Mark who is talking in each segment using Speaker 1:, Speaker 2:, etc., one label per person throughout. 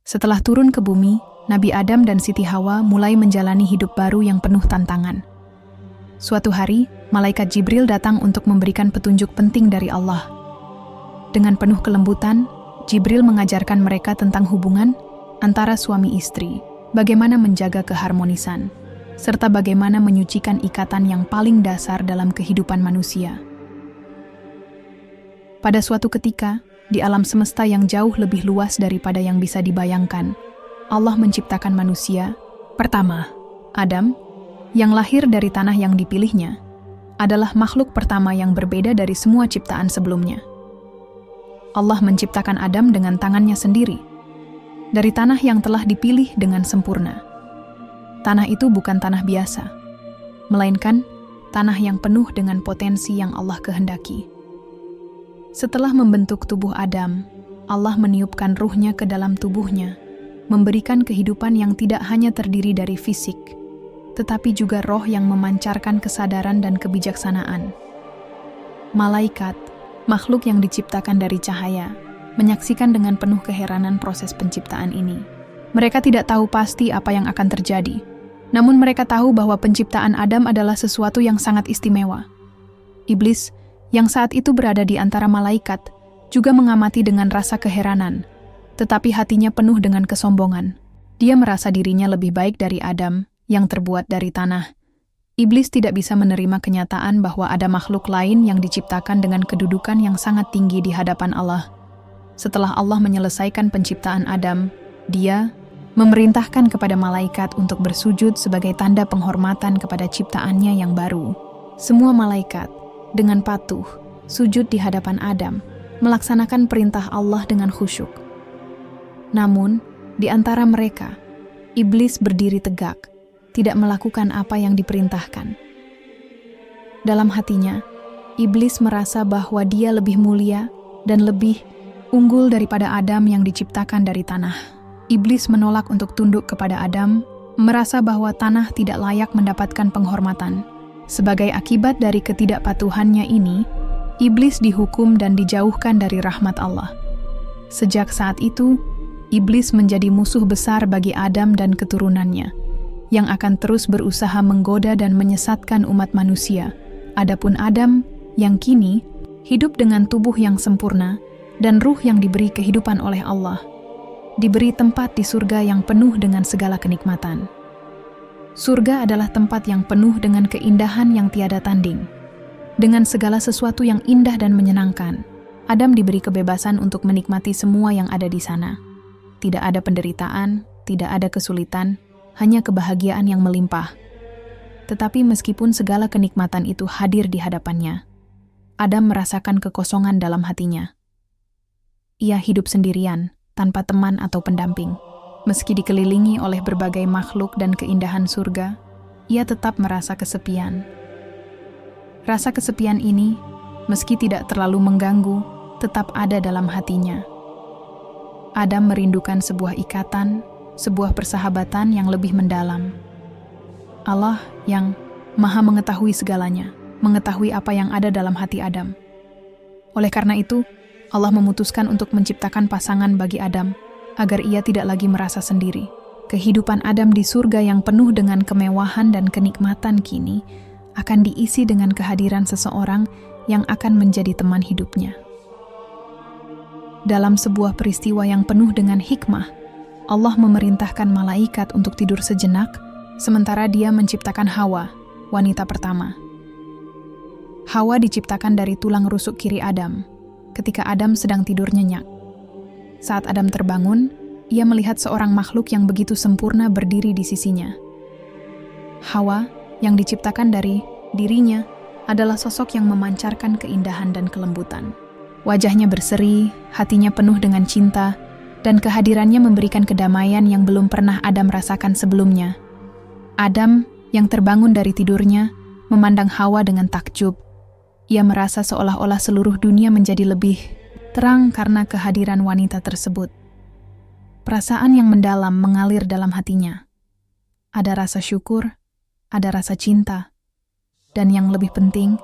Speaker 1: Setelah turun ke bumi, Nabi Adam dan Siti Hawa mulai menjalani hidup baru yang penuh tantangan. Suatu hari, malaikat Jibril datang untuk memberikan petunjuk penting dari Allah. Dengan penuh kelembutan, Jibril mengajarkan mereka tentang hubungan antara suami istri, bagaimana menjaga keharmonisan, serta bagaimana menyucikan ikatan yang paling dasar dalam kehidupan manusia. Pada suatu ketika, di alam semesta yang jauh lebih luas daripada yang bisa dibayangkan, Allah menciptakan manusia. Pertama, Adam, yang lahir dari tanah yang dipilihnya, adalah makhluk pertama yang berbeda dari semua ciptaan sebelumnya. Allah menciptakan Adam dengan tangannya sendiri, dari tanah yang telah dipilih dengan sempurna. Tanah itu bukan tanah biasa, melainkan tanah yang penuh dengan potensi yang Allah kehendaki. Setelah membentuk tubuh Adam, Allah meniupkan ruhnya ke dalam tubuhnya, memberikan kehidupan yang tidak hanya terdiri dari fisik, tetapi juga roh yang memancarkan kesadaran dan kebijaksanaan. Malaikat, makhluk yang diciptakan dari cahaya, menyaksikan dengan penuh keheranan proses penciptaan ini. Mereka tidak tahu pasti apa yang akan terjadi, namun mereka tahu bahwa penciptaan Adam adalah sesuatu yang sangat istimewa. Iblis, yang saat itu berada di antara malaikat, juga mengamati dengan rasa keheranan, tetapi hatinya penuh dengan kesombongan. Dia merasa dirinya lebih baik dari Adam, yang terbuat dari tanah. Iblis tidak bisa menerima kenyataan bahwa ada makhluk lain yang diciptakan dengan kedudukan yang sangat tinggi di hadapan Allah. Setelah Allah menyelesaikan penciptaan Adam, Dia memerintahkan kepada malaikat untuk bersujud sebagai tanda penghormatan kepada ciptaannya yang baru. Semua malaikat, dengan patuh, sujud di hadapan Adam, melaksanakan perintah Allah dengan khusyuk. Namun, di antara mereka, Iblis berdiri tegak, tidak melakukan apa yang diperintahkan. Dalam hatinya, Iblis merasa bahwa dia lebih mulia dan lebih unggul daripada Adam yang diciptakan dari tanah. Iblis menolak untuk tunduk kepada Adam, merasa bahwa tanah tidak layak mendapatkan penghormatan. Sebagai akibat dari ketidakpatuhannya ini, Iblis dihukum dan dijauhkan dari rahmat Allah. Sejak saat itu, Iblis menjadi musuh besar bagi Adam dan keturunannya, yang akan terus berusaha menggoda dan menyesatkan umat manusia. Adapun Adam, yang kini hidup dengan tubuh yang sempurna dan ruh yang diberi kehidupan oleh Allah, diberi tempat di surga yang penuh dengan segala kenikmatan. Surga adalah tempat yang penuh dengan keindahan yang tiada tanding. Dengan segala sesuatu yang indah dan menyenangkan, Adam diberi kebebasan untuk menikmati semua yang ada di sana. Tidak ada penderitaan, tidak ada kesulitan, hanya kebahagiaan yang melimpah. Tetapi meskipun segala kenikmatan itu hadir di hadapannya, Adam merasakan kekosongan dalam hatinya. Ia hidup sendirian, tanpa teman atau pendamping. Meski dikelilingi oleh berbagai makhluk dan keindahan surga, ia tetap merasa kesepian. Rasa kesepian ini, meski tidak terlalu mengganggu, tetap ada dalam hatinya. Adam merindukan sebuah ikatan, sebuah persahabatan yang lebih mendalam. Allah yang Maha mengetahui segalanya, mengetahui apa yang ada dalam hati Adam. Oleh karena itu, Allah memutuskan untuk menciptakan pasangan bagi Adam, agar ia tidak lagi merasa sendiri. Kehidupan Adam di surga yang penuh dengan kemewahan dan kenikmatan kini akan diisi dengan kehadiran seseorang yang akan menjadi teman hidupnya. Dalam sebuah peristiwa yang penuh dengan hikmah, Allah memerintahkan malaikat untuk tidur sejenak, sementara Dia menciptakan Hawa, wanita pertama. Hawa diciptakan dari tulang rusuk kiri Adam, ketika Adam sedang tidur nyenyak. Saat Adam terbangun, ia melihat seorang makhluk yang begitu sempurna berdiri di sisinya. Hawa, yang diciptakan dari dirinya, adalah sosok yang memancarkan keindahan dan kelembutan. Wajahnya berseri, hatinya penuh dengan cinta, dan kehadirannya memberikan kedamaian yang belum pernah Adam rasakan sebelumnya. Adam, yang terbangun dari tidurnya, memandang Hawa dengan takjub. Ia merasa seolah-olah seluruh dunia menjadi lebih terang karena kehadiran wanita tersebut. Perasaan yang mendalam mengalir dalam hatinya. Ada rasa syukur, ada rasa cinta, dan yang lebih penting,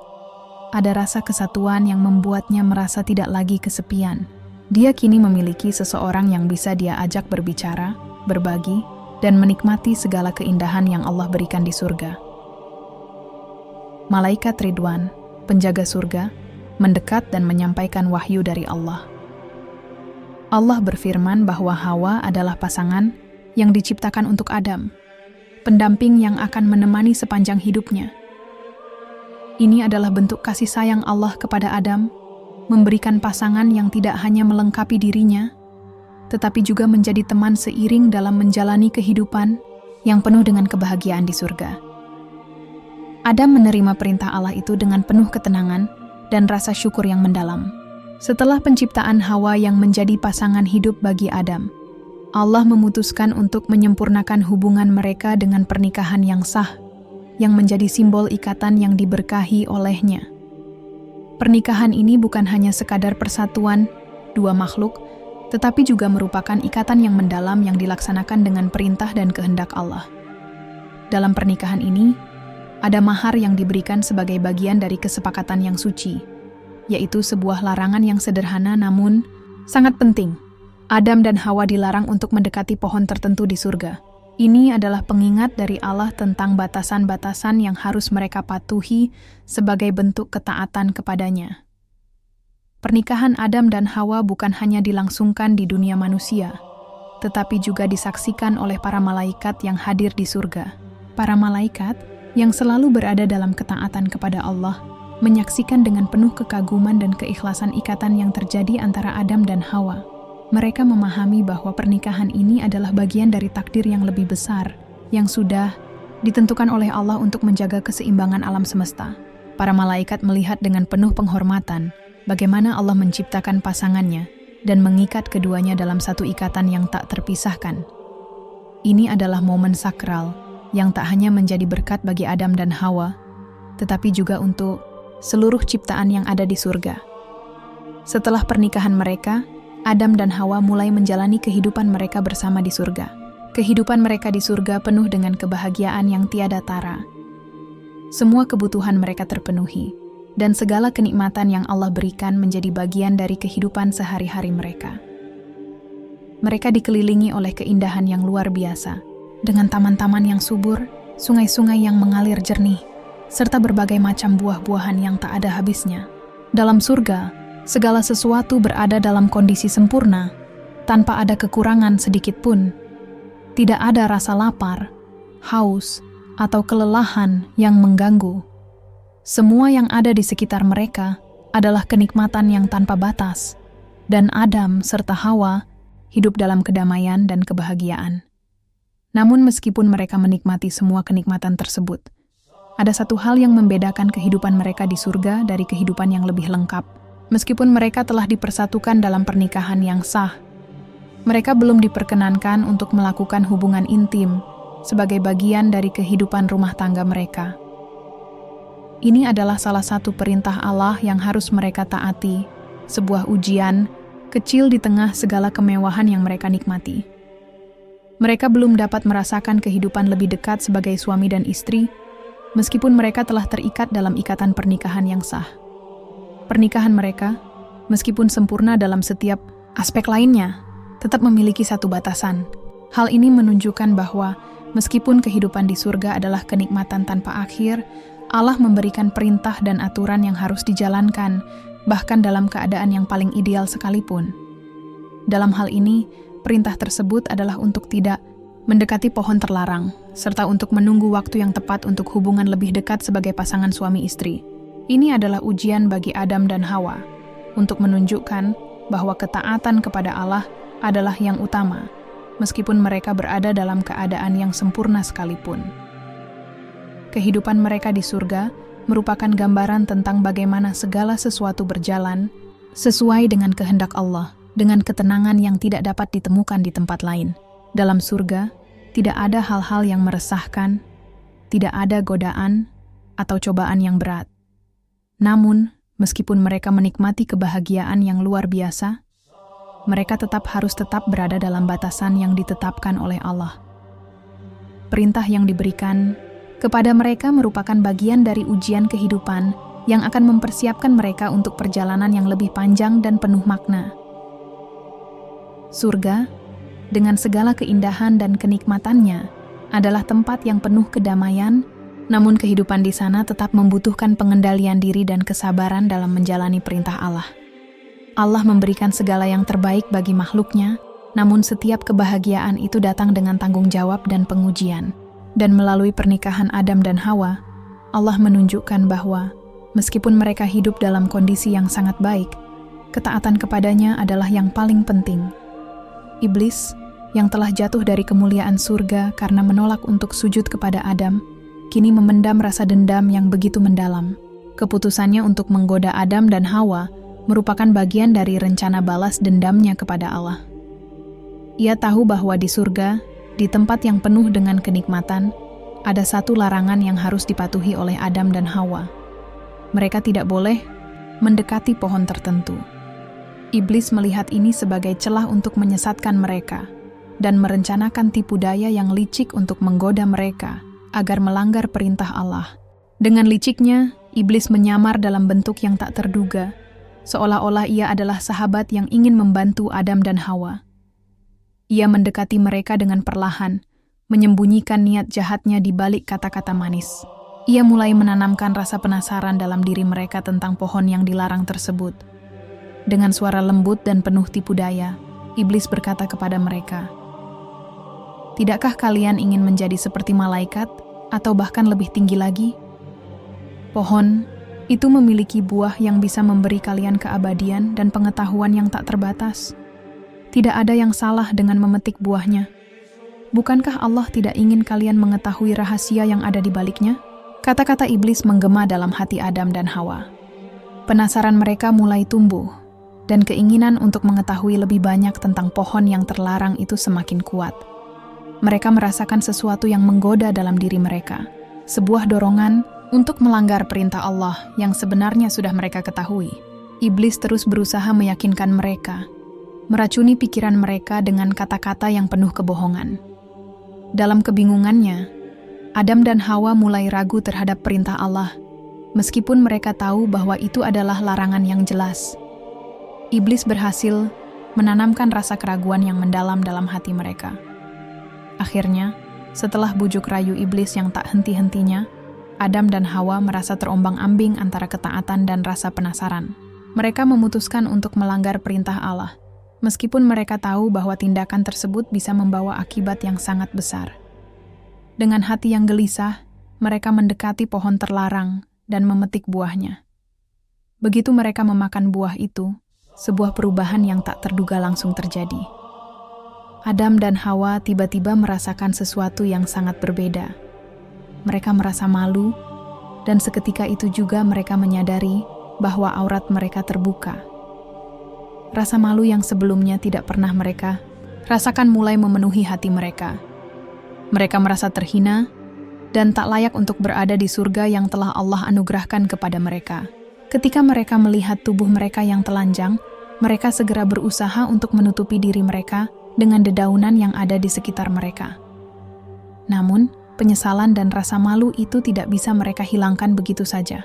Speaker 1: ada rasa kesatuan yang membuatnya merasa tidak lagi kesepian. Dia kini memiliki seseorang yang bisa dia ajak berbicara, berbagi, dan menikmati segala keindahan yang Allah berikan di surga. Malaikat Ridwan, penjaga surga, mendekat dan menyampaikan wahyu dari Allah. Allah berfirman bahwa Hawa adalah pasangan yang diciptakan untuk Adam, pendamping yang akan menemani sepanjang hidupnya. Ini adalah bentuk kasih sayang Allah kepada Adam, memberikan pasangan yang tidak hanya melengkapi dirinya, tetapi juga menjadi teman seiring dalam menjalani kehidupan yang penuh dengan kebahagiaan di surga. Adam menerima perintah Allah itu dengan penuh ketenangan dan rasa syukur yang mendalam. Setelah penciptaan Hawa yang menjadi pasangan hidup bagi Adam, Allah memutuskan untuk menyempurnakan hubungan mereka dengan pernikahan yang sah, yang menjadi simbol ikatan yang diberkahi olehnya. Pernikahan ini bukan hanya sekadar persatuan dua makhluk, tetapi juga merupakan ikatan yang mendalam yang dilaksanakan dengan perintah dan kehendak Allah. Dalam pernikahan ini, ada mahar yang diberikan sebagai bagian dari kesepakatan yang suci, yaitu sebuah larangan yang sederhana namun sangat penting. Adam dan Hawa dilarang untuk mendekati pohon tertentu di surga. Ini adalah pengingat dari Allah tentang batasan-batasan yang harus mereka patuhi sebagai bentuk ketaatan kepadanya. Pernikahan Adam dan Hawa bukan hanya dilangsungkan di dunia manusia, tetapi juga disaksikan oleh para malaikat yang hadir di surga. Para malaikat yang selalu berada dalam ketaatan kepada Allah, menyaksikan dengan penuh kekaguman dan keikhlasan ikatan yang terjadi antara Adam dan Hawa. Mereka memahami bahwa pernikahan ini adalah bagian dari takdir yang lebih besar, yang sudah ditentukan oleh Allah untuk menjaga keseimbangan alam semesta. Para malaikat melihat dengan penuh penghormatan bagaimana Allah menciptakan pasangannya dan mengikat keduanya dalam satu ikatan yang tak terpisahkan. Ini adalah momen sakral yang tak hanya menjadi berkat bagi Adam dan Hawa, tetapi juga untuk seluruh ciptaan yang ada di surga. Setelah pernikahan mereka, Adam dan Hawa mulai menjalani kehidupan mereka bersama di surga. Kehidupan mereka di surga penuh dengan kebahagiaan yang tiada tara. Semua kebutuhan mereka terpenuhi, dan segala kenikmatan yang Allah berikan menjadi bagian dari kehidupan sehari-hari mereka. Mereka dikelilingi oleh keindahan yang luar biasa, dengan taman-taman yang subur, sungai-sungai yang mengalir jernih, serta berbagai macam buah-buahan yang tak ada habisnya. Dalam surga, segala sesuatu berada dalam kondisi sempurna, tanpa ada kekurangan sedikit pun. Tidak ada rasa lapar, haus, atau kelelahan yang mengganggu. Semua yang ada di sekitar mereka adalah kenikmatan yang tanpa batas, dan Adam serta Hawa hidup dalam kedamaian dan kebahagiaan. Namun meskipun mereka menikmati semua kenikmatan tersebut, ada satu hal yang membedakan kehidupan mereka di surga dari kehidupan yang lebih lengkap. Meskipun mereka telah dipersatukan dalam pernikahan yang sah, mereka belum diperkenankan untuk melakukan hubungan intim sebagai bagian dari kehidupan rumah tangga mereka. Ini adalah salah satu perintah Allah yang harus mereka taati, sebuah ujian kecil di tengah segala kemewahan yang mereka nikmati. Mereka belum dapat merasakan kehidupan lebih dekat sebagai suami dan istri, meskipun mereka telah terikat dalam ikatan pernikahan yang sah. Pernikahan mereka, meskipun sempurna dalam setiap aspek lainnya, tetap memiliki satu batasan. Hal ini menunjukkan bahwa meskipun kehidupan di surga adalah kenikmatan tanpa akhir, Allah memberikan perintah dan aturan yang harus dijalankan, bahkan dalam keadaan yang paling ideal sekalipun. Dalam hal ini, perintah tersebut adalah untuk tidak mendekati pohon terlarang, serta untuk menunggu waktu yang tepat untuk hubungan lebih dekat sebagai pasangan suami istri. Ini adalah ujian bagi Adam dan Hawa, untuk menunjukkan bahwa ketaatan kepada Allah adalah yang utama, meskipun mereka berada dalam keadaan yang sempurna sekalipun. Kehidupan mereka di surga merupakan gambaran tentang bagaimana segala sesuatu berjalan sesuai dengan kehendak Allah, dengan ketenangan yang tidak dapat ditemukan di tempat lain. Dalam surga, tidak ada hal-hal yang meresahkan, tidak ada godaan atau cobaan yang berat. Namun, meskipun mereka menikmati kebahagiaan yang luar biasa, mereka tetap harus berada dalam batasan yang ditetapkan oleh Allah. Perintah yang diberikan kepada mereka merupakan bagian dari ujian kehidupan yang akan mempersiapkan mereka untuk perjalanan yang lebih panjang dan penuh makna. Surga, dengan segala keindahan dan kenikmatannya, adalah tempat yang penuh kedamaian, namun kehidupan di sana tetap membutuhkan pengendalian diri dan kesabaran dalam menjalani perintah Allah. Allah memberikan segala yang terbaik bagi makhluknya, namun setiap kebahagiaan itu datang dengan tanggung jawab dan pengujian. Dan melalui pernikahan Adam dan Hawa, Allah menunjukkan bahwa meskipun mereka hidup dalam kondisi yang sangat baik, ketaatan kepadanya adalah yang paling penting. Iblis, yang telah jatuh dari kemuliaan surga karena menolak untuk sujud kepada Adam, kini memendam rasa dendam yang begitu mendalam. Keputusannya untuk menggoda Adam dan Hawa merupakan bagian dari rencana balas dendamnya kepada Allah. Ia tahu bahwa di surga, di tempat yang penuh dengan kenikmatan, ada satu larangan yang harus dipatuhi oleh Adam dan Hawa. Mereka tidak boleh mendekati pohon tertentu. Iblis melihat ini sebagai celah untuk menyesatkan mereka dan merencanakan tipu daya yang licik untuk menggoda mereka agar melanggar perintah Allah. Dengan liciknya, iblis menyamar dalam bentuk yang tak terduga, seolah-olah ia adalah sahabat yang ingin membantu Adam dan Hawa. Ia mendekati mereka dengan perlahan, menyembunyikan niat jahatnya di balik kata-kata manis. Ia mulai menanamkan rasa penasaran dalam diri mereka tentang pohon yang dilarang tersebut. Dengan suara lembut dan penuh tipu daya, iblis berkata kepada mereka, "Tidakkah kalian ingin menjadi seperti malaikat, atau bahkan lebih tinggi lagi? Pohon itu memiliki buah yang bisa memberi kalian keabadian dan pengetahuan yang tak terbatas. Tidak ada yang salah dengan memetik buahnya. Bukankah Allah tidak ingin kalian mengetahui rahasia yang ada di baliknya?" Kata-kata iblis menggema dalam hati Adam dan Hawa. Penasaran mereka mulai tumbuh, dan keinginan untuk mengetahui lebih banyak tentang pohon yang terlarang itu semakin kuat. Mereka merasakan sesuatu yang menggoda dalam diri mereka, sebuah dorongan untuk melanggar perintah Allah yang sebenarnya sudah mereka ketahui. Iblis terus berusaha meyakinkan mereka, meracuni pikiran mereka dengan kata-kata yang penuh kebohongan. Dalam kebingungannya, Adam dan Hawa mulai ragu terhadap perintah Allah, meskipun mereka tahu bahwa itu adalah larangan yang jelas. Iblis berhasil menanamkan rasa keraguan yang mendalam dalam hati mereka. Akhirnya, setelah bujuk rayu iblis yang tak henti-hentinya, Adam dan Hawa merasa terombang-ambing antara ketaatan dan rasa penasaran. Mereka memutuskan untuk melanggar perintah Allah, meskipun mereka tahu bahwa tindakan tersebut bisa membawa akibat yang sangat besar. Dengan hati yang gelisah, mereka mendekati pohon terlarang dan memetik buahnya. Begitu mereka memakan buah itu, sebuah perubahan yang tak terduga langsung terjadi. Adam dan Hawa tiba-tiba merasakan sesuatu yang sangat berbeda. Mereka merasa malu, dan seketika itu juga mereka menyadari bahwa aurat mereka terbuka. Rasa malu yang sebelumnya tidak pernah mereka rasakan mulai memenuhi hati mereka. Mereka merasa terhina dan tak layak untuk berada di surga yang telah Allah anugerahkan kepada mereka. Ketika mereka melihat tubuh mereka yang telanjang, mereka segera berusaha untuk menutupi diri mereka dengan dedaunan yang ada di sekitar mereka. Namun, penyesalan dan rasa malu itu tidak bisa mereka hilangkan begitu saja.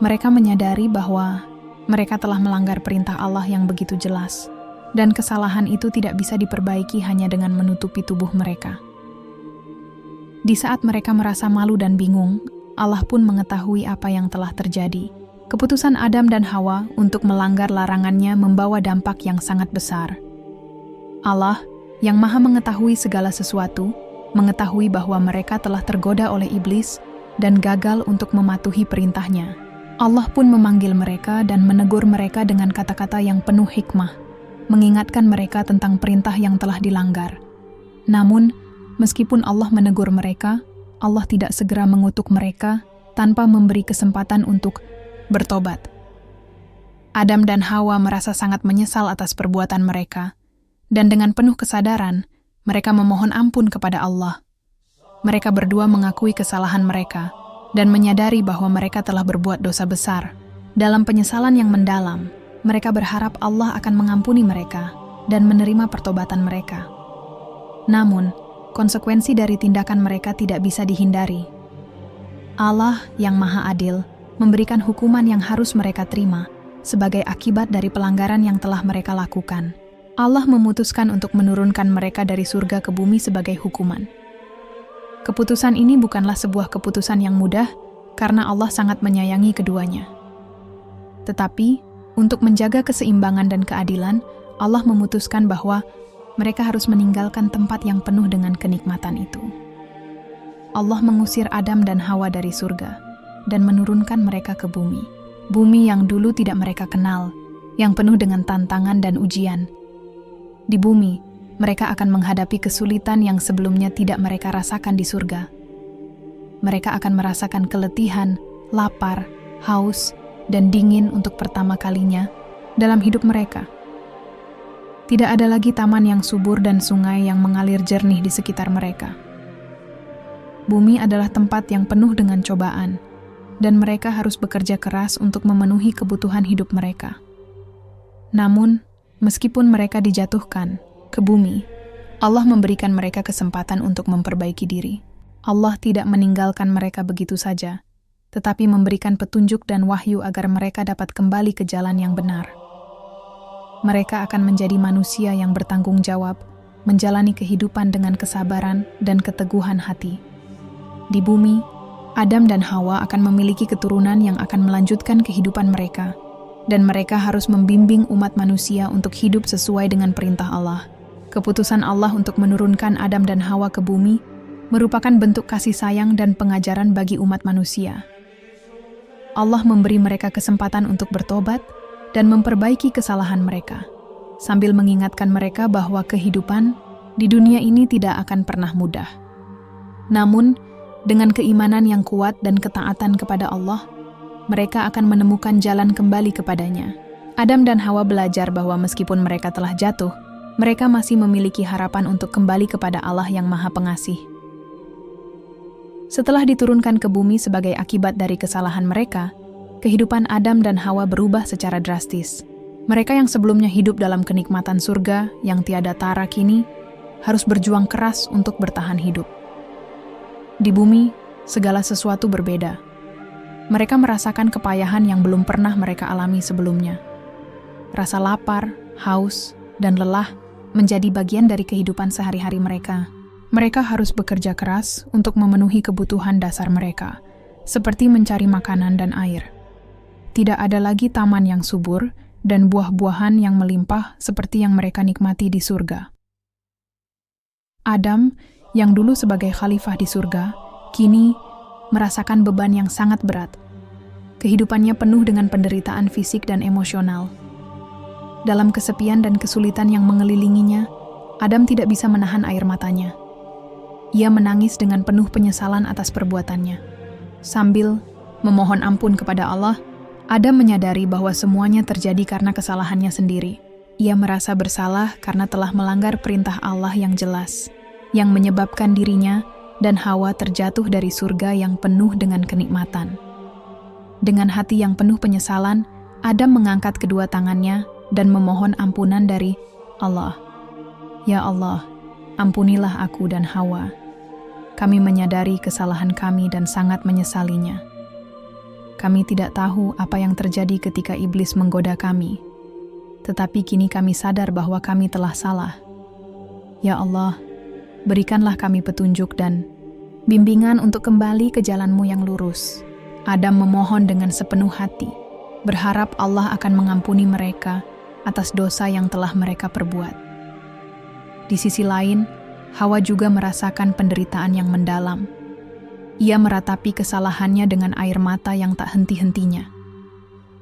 Speaker 1: Mereka menyadari bahwa mereka telah melanggar perintah Allah yang begitu jelas, dan kesalahan itu tidak bisa diperbaiki hanya dengan menutupi tubuh mereka. Di saat mereka merasa malu dan bingung, Allah pun mengetahui apa yang telah terjadi. Keputusan Adam dan Hawa untuk melanggar larangannya membawa dampak yang sangat besar. Allah, yang Maha mengetahui segala sesuatu, mengetahui bahwa mereka telah tergoda oleh iblis dan gagal untuk mematuhi perintahnya. Allah pun memanggil mereka dan menegur mereka dengan kata-kata yang penuh hikmah, mengingatkan mereka tentang perintah yang telah dilanggar. Namun, meskipun Allah menegur mereka, Allah tidak segera mengutuk mereka tanpa memberi kesempatan untuk bertobat. Adam dan Hawa merasa sangat menyesal atas perbuatan mereka, dan dengan penuh kesadaran, mereka memohon ampun kepada Allah. Mereka berdua mengakui kesalahan mereka, dan menyadari bahwa mereka telah berbuat dosa besar. Dalam penyesalan yang mendalam, mereka berharap Allah akan mengampuni mereka dan menerima pertobatan mereka. Namun, konsekuensi dari tindakan mereka tidak bisa dihindari. Allah yang Maha Adil memberikan hukuman yang harus mereka terima sebagai akibat dari pelanggaran yang telah mereka lakukan. Allah memutuskan untuk menurunkan mereka dari surga ke bumi sebagai hukuman. Keputusan ini bukanlah sebuah keputusan yang mudah karena Allah sangat menyayangi keduanya. Tetapi, untuk menjaga keseimbangan dan keadilan, Allah memutuskan bahwa mereka harus meninggalkan tempat yang penuh dengan kenikmatan itu. Allah mengusir Adam dan Hawa dari surga dan menurunkan mereka ke bumi. Bumi yang dulu tidak mereka kenal, yang penuh dengan tantangan dan ujian. Di bumi, mereka akan menghadapi kesulitan yang sebelumnya tidak mereka rasakan di surga. Mereka akan merasakan keletihan, lapar, haus, dan dingin untuk pertama kalinya dalam hidup mereka. Tidak ada lagi taman yang subur dan sungai yang mengalir jernih di sekitar mereka. Bumi adalah tempat yang penuh dengan cobaan, dan mereka harus bekerja keras untuk memenuhi kebutuhan hidup mereka. Namun, meskipun mereka dijatuhkan ke bumi, Allah memberikan mereka kesempatan untuk memperbaiki diri. Allah tidak meninggalkan mereka begitu saja, tetapi memberikan petunjuk dan wahyu agar mereka dapat kembali ke jalan yang benar. Mereka akan menjadi manusia yang bertanggung jawab, menjalani kehidupan dengan kesabaran dan keteguhan hati. Di bumi, Adam dan Hawa akan memiliki keturunan yang akan melanjutkan kehidupan mereka, dan mereka harus membimbing umat manusia untuk hidup sesuai dengan perintah Allah. Keputusan Allah untuk menurunkan Adam dan Hawa ke bumi merupakan bentuk kasih sayang dan pengajaran bagi umat manusia. Allah memberi mereka kesempatan untuk bertobat dan memperbaiki kesalahan mereka, sambil mengingatkan mereka bahwa kehidupan di dunia ini tidak akan pernah mudah. Namun, dengan keimanan yang kuat dan ketaatan kepada Allah, mereka akan menemukan jalan kembali kepadanya. Adam dan Hawa belajar bahwa meskipun mereka telah jatuh, mereka masih memiliki harapan untuk kembali kepada Allah yang Maha Pengasih. Setelah diturunkan ke bumi sebagai akibat dari kesalahan mereka, kehidupan Adam dan Hawa berubah secara drastis. Mereka yang sebelumnya hidup dalam kenikmatan surga yang tiada tara kini harus berjuang keras untuk bertahan hidup. Di bumi, segala sesuatu berbeda. Mereka merasakan kepayahan yang belum pernah mereka alami sebelumnya. Rasa lapar, haus, dan lelah menjadi bagian dari kehidupan sehari-hari mereka. Mereka harus bekerja keras untuk memenuhi kebutuhan dasar mereka, seperti mencari makanan dan air. Tidak ada lagi taman yang subur dan buah-buahan yang melimpah seperti yang mereka nikmati di surga. Adam, yang dulu sebagai khalifah di surga, kini merasakan beban yang sangat berat. Kehidupannya penuh dengan penderitaan fisik dan emosional. Dalam kesepian dan kesulitan yang mengelilinginya, Adam tidak bisa menahan air matanya. Ia menangis dengan penuh penyesalan atas perbuatannya. Sambil memohon ampun kepada Allah, Adam menyadari bahwa semuanya terjadi karena kesalahannya sendiri. Ia merasa bersalah karena telah melanggar perintah Allah yang jelas, yang menyebabkan dirinya dan Hawa terjatuh dari surga yang penuh dengan kenikmatan. Dengan hati yang penuh penyesalan, Adam mengangkat kedua tangannya dan memohon ampunan dari Allah. Ya Allah, ampunilah aku dan Hawa. Kami menyadari kesalahan kami dan sangat menyesalinya. Kami tidak tahu apa yang terjadi ketika iblis menggoda kami. Tetapi kini kami sadar bahwa kami telah salah. Ya Allah, berikanlah kami petunjuk dan bimbingan untuk kembali ke jalan-Mu yang lurus. Adam memohon dengan sepenuh hati, berharap Allah akan mengampuni mereka atas dosa yang telah mereka perbuat. Di sisi lain, Hawa juga merasakan penderitaan yang mendalam. Ia meratapi kesalahannya dengan air mata yang tak henti-hentinya.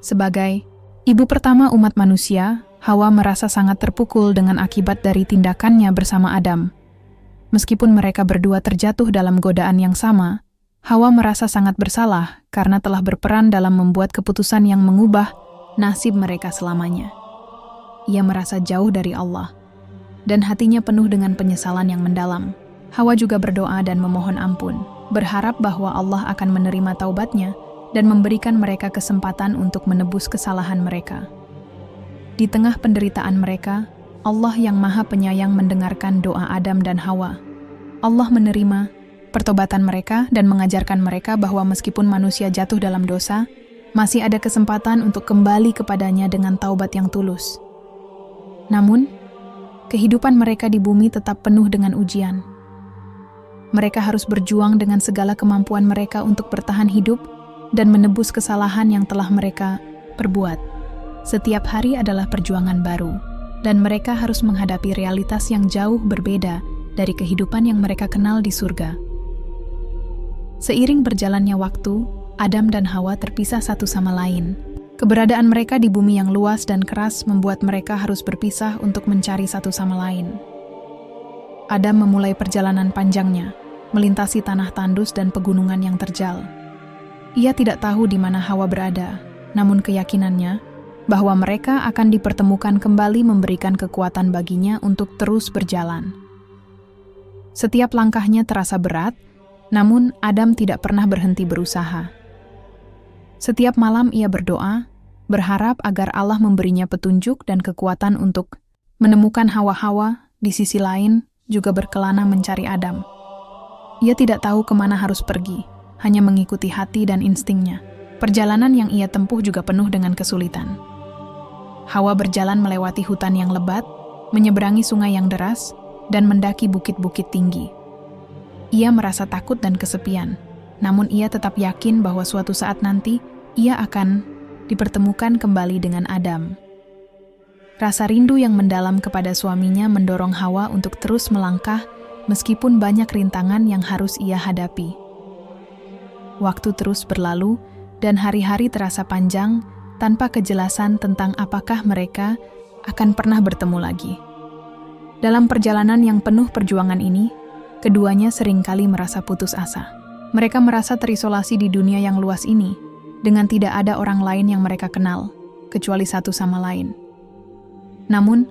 Speaker 1: Sebagai ibu pertama umat manusia, Hawa merasa sangat terpukul dengan akibat dari tindakannya bersama Adam. Meskipun mereka berdua terjatuh dalam godaan yang sama, Hawa merasa sangat bersalah karena telah berperan dalam membuat keputusan yang mengubah nasib mereka selamanya. Ia merasa jauh dari Allah, dan hatinya penuh dengan penyesalan yang mendalam. Hawa juga berdoa dan memohon ampun, berharap bahwa Allah akan menerima taubatnya dan memberikan mereka kesempatan untuk menebus kesalahan mereka. Di tengah penderitaan mereka, Allah yang Maha Penyayang mendengarkan doa Adam dan Hawa. Allah menerima pertobatan mereka dan mengajarkan mereka bahwa meskipun manusia jatuh dalam dosa, masih ada kesempatan untuk kembali kepadanya dengan taubat yang tulus. Namun, kehidupan mereka di bumi tetap penuh dengan ujian. Mereka harus berjuang dengan segala kemampuan mereka untuk bertahan hidup dan menebus kesalahan yang telah mereka perbuat. Setiap hari adalah perjuangan baru, dan mereka harus menghadapi realitas yang jauh berbeda dari kehidupan yang mereka kenal di surga. Seiring berjalannya waktu, Adam dan Hawa terpisah satu sama lain. Keberadaan mereka di bumi yang luas dan keras membuat mereka harus berpisah untuk mencari satu sama lain. Adam memulai perjalanan panjangnya, melintasi tanah tandus dan pegunungan yang terjal. Ia tidak tahu di mana Hawa berada, namun keyakinannya bahwa mereka akan dipertemukan kembali memberikan kekuatan baginya untuk terus berjalan. Setiap langkahnya terasa berat, namun Adam tidak pernah berhenti berusaha. Setiap malam ia berdoa, berharap agar Allah memberinya petunjuk dan kekuatan untuk menemukan Hawa-Hawa. Di sisi lain, juga berkelana mencari Adam. Ia tidak tahu kemana harus pergi, hanya mengikuti hati dan instingnya. Perjalanan yang ia tempuh juga penuh dengan kesulitan. Hawa berjalan melewati hutan yang lebat, menyeberangi sungai yang deras, dan mendaki bukit-bukit tinggi. Ia merasa takut dan kesepian, namun ia tetap yakin bahwa suatu saat nanti ia akan dipertemukan kembali dengan Adam. Rasa rindu yang mendalam kepada suaminya mendorong Hawa untuk terus melangkah meskipun banyak rintangan yang harus ia hadapi. Waktu terus berlalu dan hari-hari terasa panjang tanpa kejelasan tentang apakah mereka akan pernah bertemu lagi. Dalam perjalanan yang penuh perjuangan ini, keduanya seringkali merasa putus asa. Mereka merasa terisolasi di dunia yang luas ini, dengan tidak ada orang lain yang mereka kenal, kecuali satu sama lain. Namun,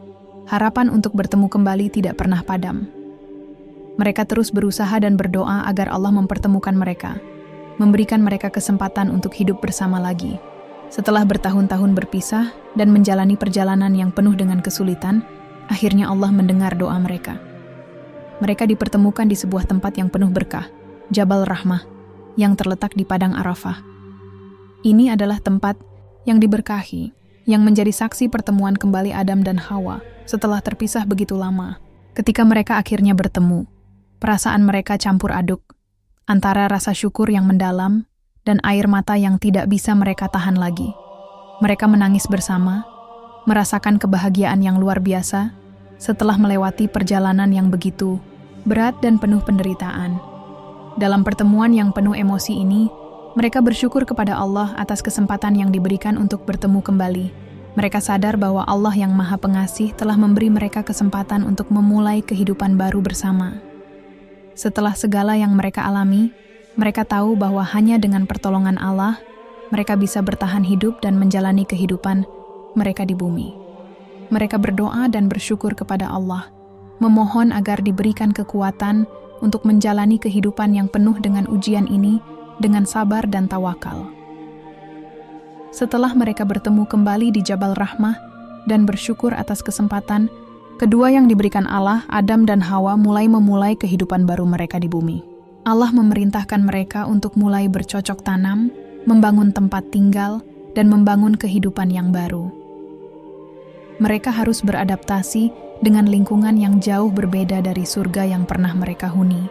Speaker 1: harapan untuk bertemu kembali tidak pernah padam. Mereka terus berusaha dan berdoa agar Allah mempertemukan mereka, memberikan mereka kesempatan untuk hidup bersama lagi. Setelah bertahun-tahun berpisah dan menjalani perjalanan yang penuh dengan kesulitan, akhirnya Allah mendengar doa mereka. Mereka dipertemukan di sebuah tempat yang penuh berkah, Jabal Rahmah, yang terletak di Padang Arafah. Ini adalah tempat yang diberkahi, yang menjadi saksi pertemuan kembali Adam dan Hawa setelah terpisah begitu lama. Ketika mereka akhirnya bertemu, perasaan mereka campur aduk, antara rasa syukur yang mendalam dan air mata yang tidak bisa mereka tahan lagi. Mereka menangis bersama, merasakan kebahagiaan yang luar biasa setelah melewati perjalanan yang begitu berat dan penuh penderitaan. Dalam pertemuan yang penuh emosi ini, mereka bersyukur kepada Allah atas kesempatan yang diberikan untuk bertemu kembali. Mereka sadar bahwa Allah yang Maha Pengasih telah memberi mereka kesempatan untuk memulai kehidupan baru bersama. Setelah segala yang mereka alami, mereka tahu bahwa hanya dengan pertolongan Allah, mereka bisa bertahan hidup dan menjalani kehidupan mereka di bumi. Mereka berdoa dan bersyukur kepada Allah, memohon agar diberikan kekuatan untuk menjalani kehidupan yang penuh dengan ujian ini dengan sabar dan tawakal. Setelah mereka bertemu kembali di Jabal Rahmah dan bersyukur atas kesempatan kedua yang diberikan Allah, Adam dan Hawa memulai kehidupan baru mereka di bumi. Allah memerintahkan mereka untuk mulai bercocok tanam, membangun tempat tinggal, dan membangun kehidupan yang baru. Mereka harus beradaptasi dengan lingkungan yang jauh berbeda dari surga yang pernah mereka huni.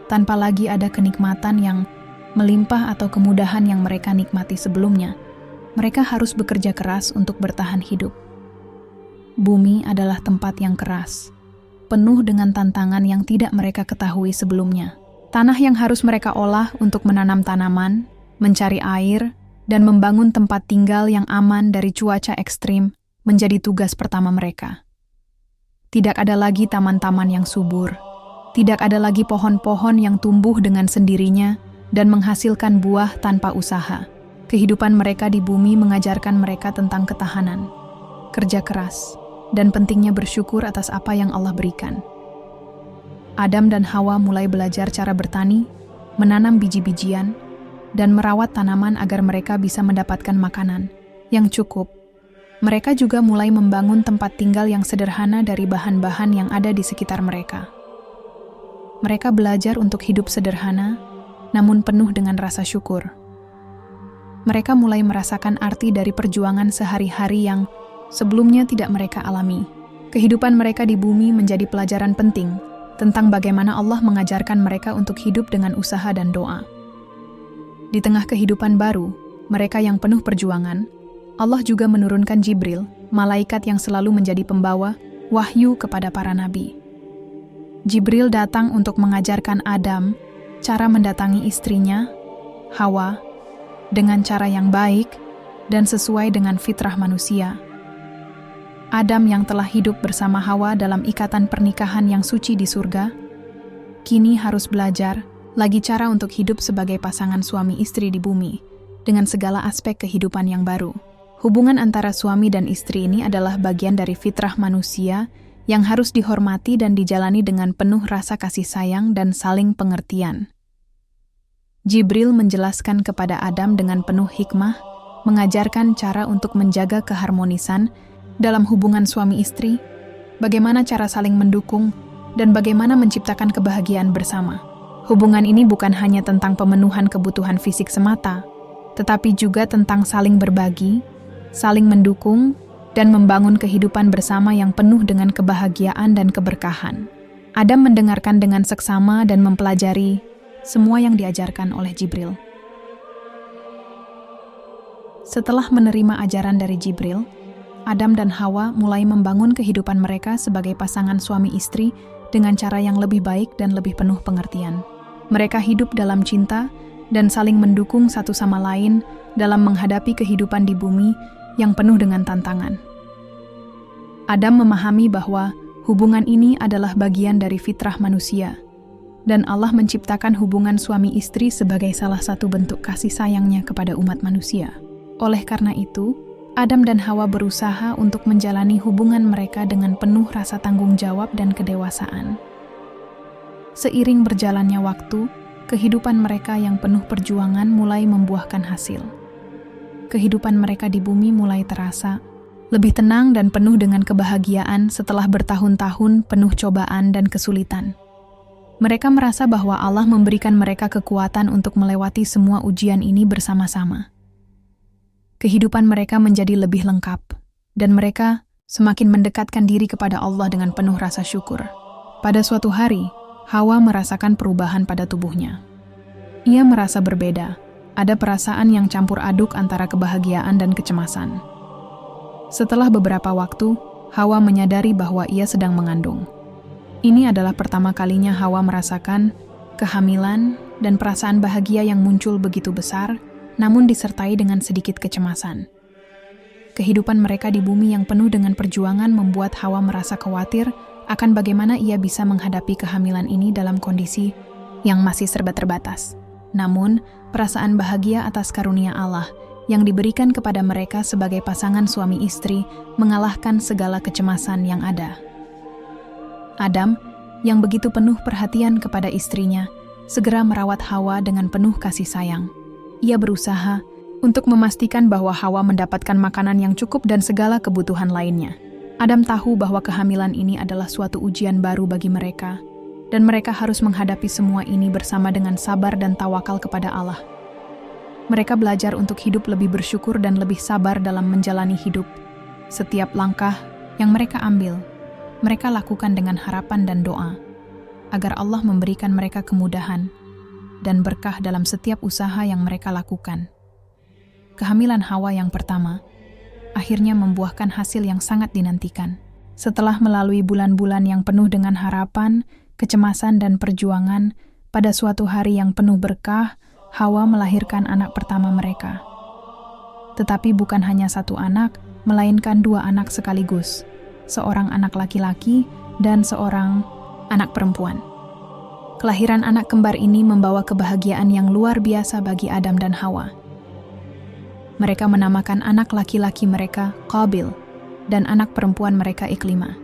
Speaker 1: Tanpa lagi ada kenikmatan yang melimpah atau kemudahan yang mereka nikmati sebelumnya, mereka harus bekerja keras untuk bertahan hidup. Bumi adalah tempat yang keras, penuh dengan tantangan yang tidak mereka ketahui sebelumnya. Tanah yang harus mereka olah untuk menanam tanaman, mencari air, dan membangun tempat tinggal yang aman dari cuaca ekstrim menjadi tugas pertama mereka. Tidak ada lagi taman-taman yang subur, tidak ada lagi pohon-pohon yang tumbuh dengan sendirinya dan menghasilkan buah tanpa usaha. Kehidupan mereka di bumi mengajarkan mereka tentang ketahanan, kerja keras, dan pentingnya bersyukur atas apa yang Allah berikan. Adam dan Hawa mulai belajar cara bertani, menanam biji-bijian, dan merawat tanaman agar mereka bisa mendapatkan makanan yang cukup. Mereka juga mulai membangun tempat tinggal yang sederhana dari bahan-bahan yang ada di sekitar mereka. Mereka belajar untuk hidup sederhana, namun penuh dengan rasa syukur. Mereka mulai merasakan arti dari perjuangan sehari-hari yang sebelumnya tidak mereka alami. Kehidupan mereka di bumi menjadi pelajaran penting tentang bagaimana Allah mengajarkan mereka untuk hidup dengan usaha dan doa. Di tengah kehidupan baru, mereka yang penuh perjuangan, Allah juga menurunkan Jibril, malaikat yang selalu menjadi pembawa wahyu kepada para nabi. Jibril datang untuk mengajarkan Adam cara mendatangi istrinya, Hawa, dengan cara yang baik dan sesuai dengan fitrah manusia. Adam yang telah hidup bersama Hawa dalam ikatan pernikahan yang suci di surga, kini harus belajar lagi cara untuk hidup sebagai pasangan suami istri di bumi, dengan segala aspek kehidupan yang baru. Hubungan antara suami dan istri ini adalah bagian dari fitrah manusia yang harus dihormati dan dijalani dengan penuh rasa kasih sayang dan saling pengertian. Jibril menjelaskan kepada Adam dengan penuh hikmah, mengajarkan cara untuk menjaga keharmonisan dalam hubungan suami istri, bagaimana cara saling mendukung, dan bagaimana menciptakan kebahagiaan bersama. Hubungan ini bukan hanya tentang pemenuhan kebutuhan fisik semata, tetapi juga tentang saling berbagi, saling mendukung, dan membangun kehidupan bersama yang penuh dengan kebahagiaan dan keberkahan. Adam mendengarkan dengan seksama dan mempelajari semua yang diajarkan oleh Jibril. Setelah menerima ajaran dari Jibril, Adam dan Hawa mulai membangun kehidupan mereka sebagai pasangan suami istri dengan cara yang lebih baik dan lebih penuh pengertian. Mereka hidup dalam cinta dan saling mendukung satu sama lain dalam menghadapi kehidupan di bumi yang penuh dengan tantangan. Adam memahami bahwa hubungan ini adalah bagian dari fitrah manusia, dan Allah menciptakan hubungan suami istri sebagai salah satu bentuk kasih sayangnya kepada umat manusia. Oleh karena itu, Adam dan Hawa berusaha untuk menjalani hubungan mereka dengan penuh rasa tanggung jawab dan kedewasaan. Seiring berjalannya waktu, kehidupan mereka yang penuh perjuangan mulai membuahkan hasil. Kehidupan mereka di bumi mulai terasa lebih tenang dan penuh dengan kebahagiaan setelah bertahun-tahun penuh cobaan dan kesulitan. Mereka merasa bahwa Allah memberikan mereka kekuatan untuk melewati semua ujian ini bersama-sama. Kehidupan mereka menjadi lebih lengkap, dan mereka semakin mendekatkan diri kepada Allah dengan penuh rasa syukur. Pada suatu hari, Hawa merasakan perubahan pada tubuhnya. Ia merasa berbeda. Ada perasaan yang campur aduk antara kebahagiaan dan kecemasan. Setelah beberapa waktu, Hawa menyadari bahwa ia sedang mengandung. Ini adalah pertama kalinya Hawa merasakan kehamilan dan perasaan bahagia yang muncul begitu besar, namun disertai dengan sedikit kecemasan. Kehidupan mereka di bumi yang penuh dengan perjuangan membuat Hawa merasa khawatir akan bagaimana ia bisa menghadapi kehamilan ini dalam kondisi yang masih serba terbatas. Namun, perasaan bahagia atas karunia Allah yang diberikan kepada mereka sebagai pasangan suami istri mengalahkan segala kecemasan yang ada. Adam, yang begitu penuh perhatian kepada istrinya, segera merawat Hawa dengan penuh kasih sayang. Ia berusaha untuk memastikan bahwa Hawa mendapatkan makanan yang cukup dan segala kebutuhan lainnya. Adam tahu bahwa kehamilan ini adalah suatu ujian baru bagi mereka, dan mereka harus menghadapi semua ini bersama dengan sabar dan tawakal kepada Allah. Mereka belajar untuk hidup lebih bersyukur dan lebih sabar dalam menjalani hidup. Setiap langkah yang mereka ambil, mereka lakukan dengan harapan dan doa, agar Allah memberikan mereka kemudahan dan berkah dalam setiap usaha yang mereka lakukan. Kehamilan Hawa yang pertama akhirnya membuahkan hasil yang sangat dinantikan. Setelah melalui bulan-bulan yang penuh dengan harapan, kecemasan dan perjuangan, pada suatu hari yang penuh berkah, Hawa melahirkan anak pertama mereka. Tetapi bukan hanya satu anak, melainkan dua anak sekaligus, seorang anak laki-laki dan seorang anak perempuan. Kelahiran anak kembar ini membawa kebahagiaan yang luar biasa bagi Adam dan Hawa. Mereka menamakan anak laki-laki mereka Qabil dan anak perempuan mereka Iklimah.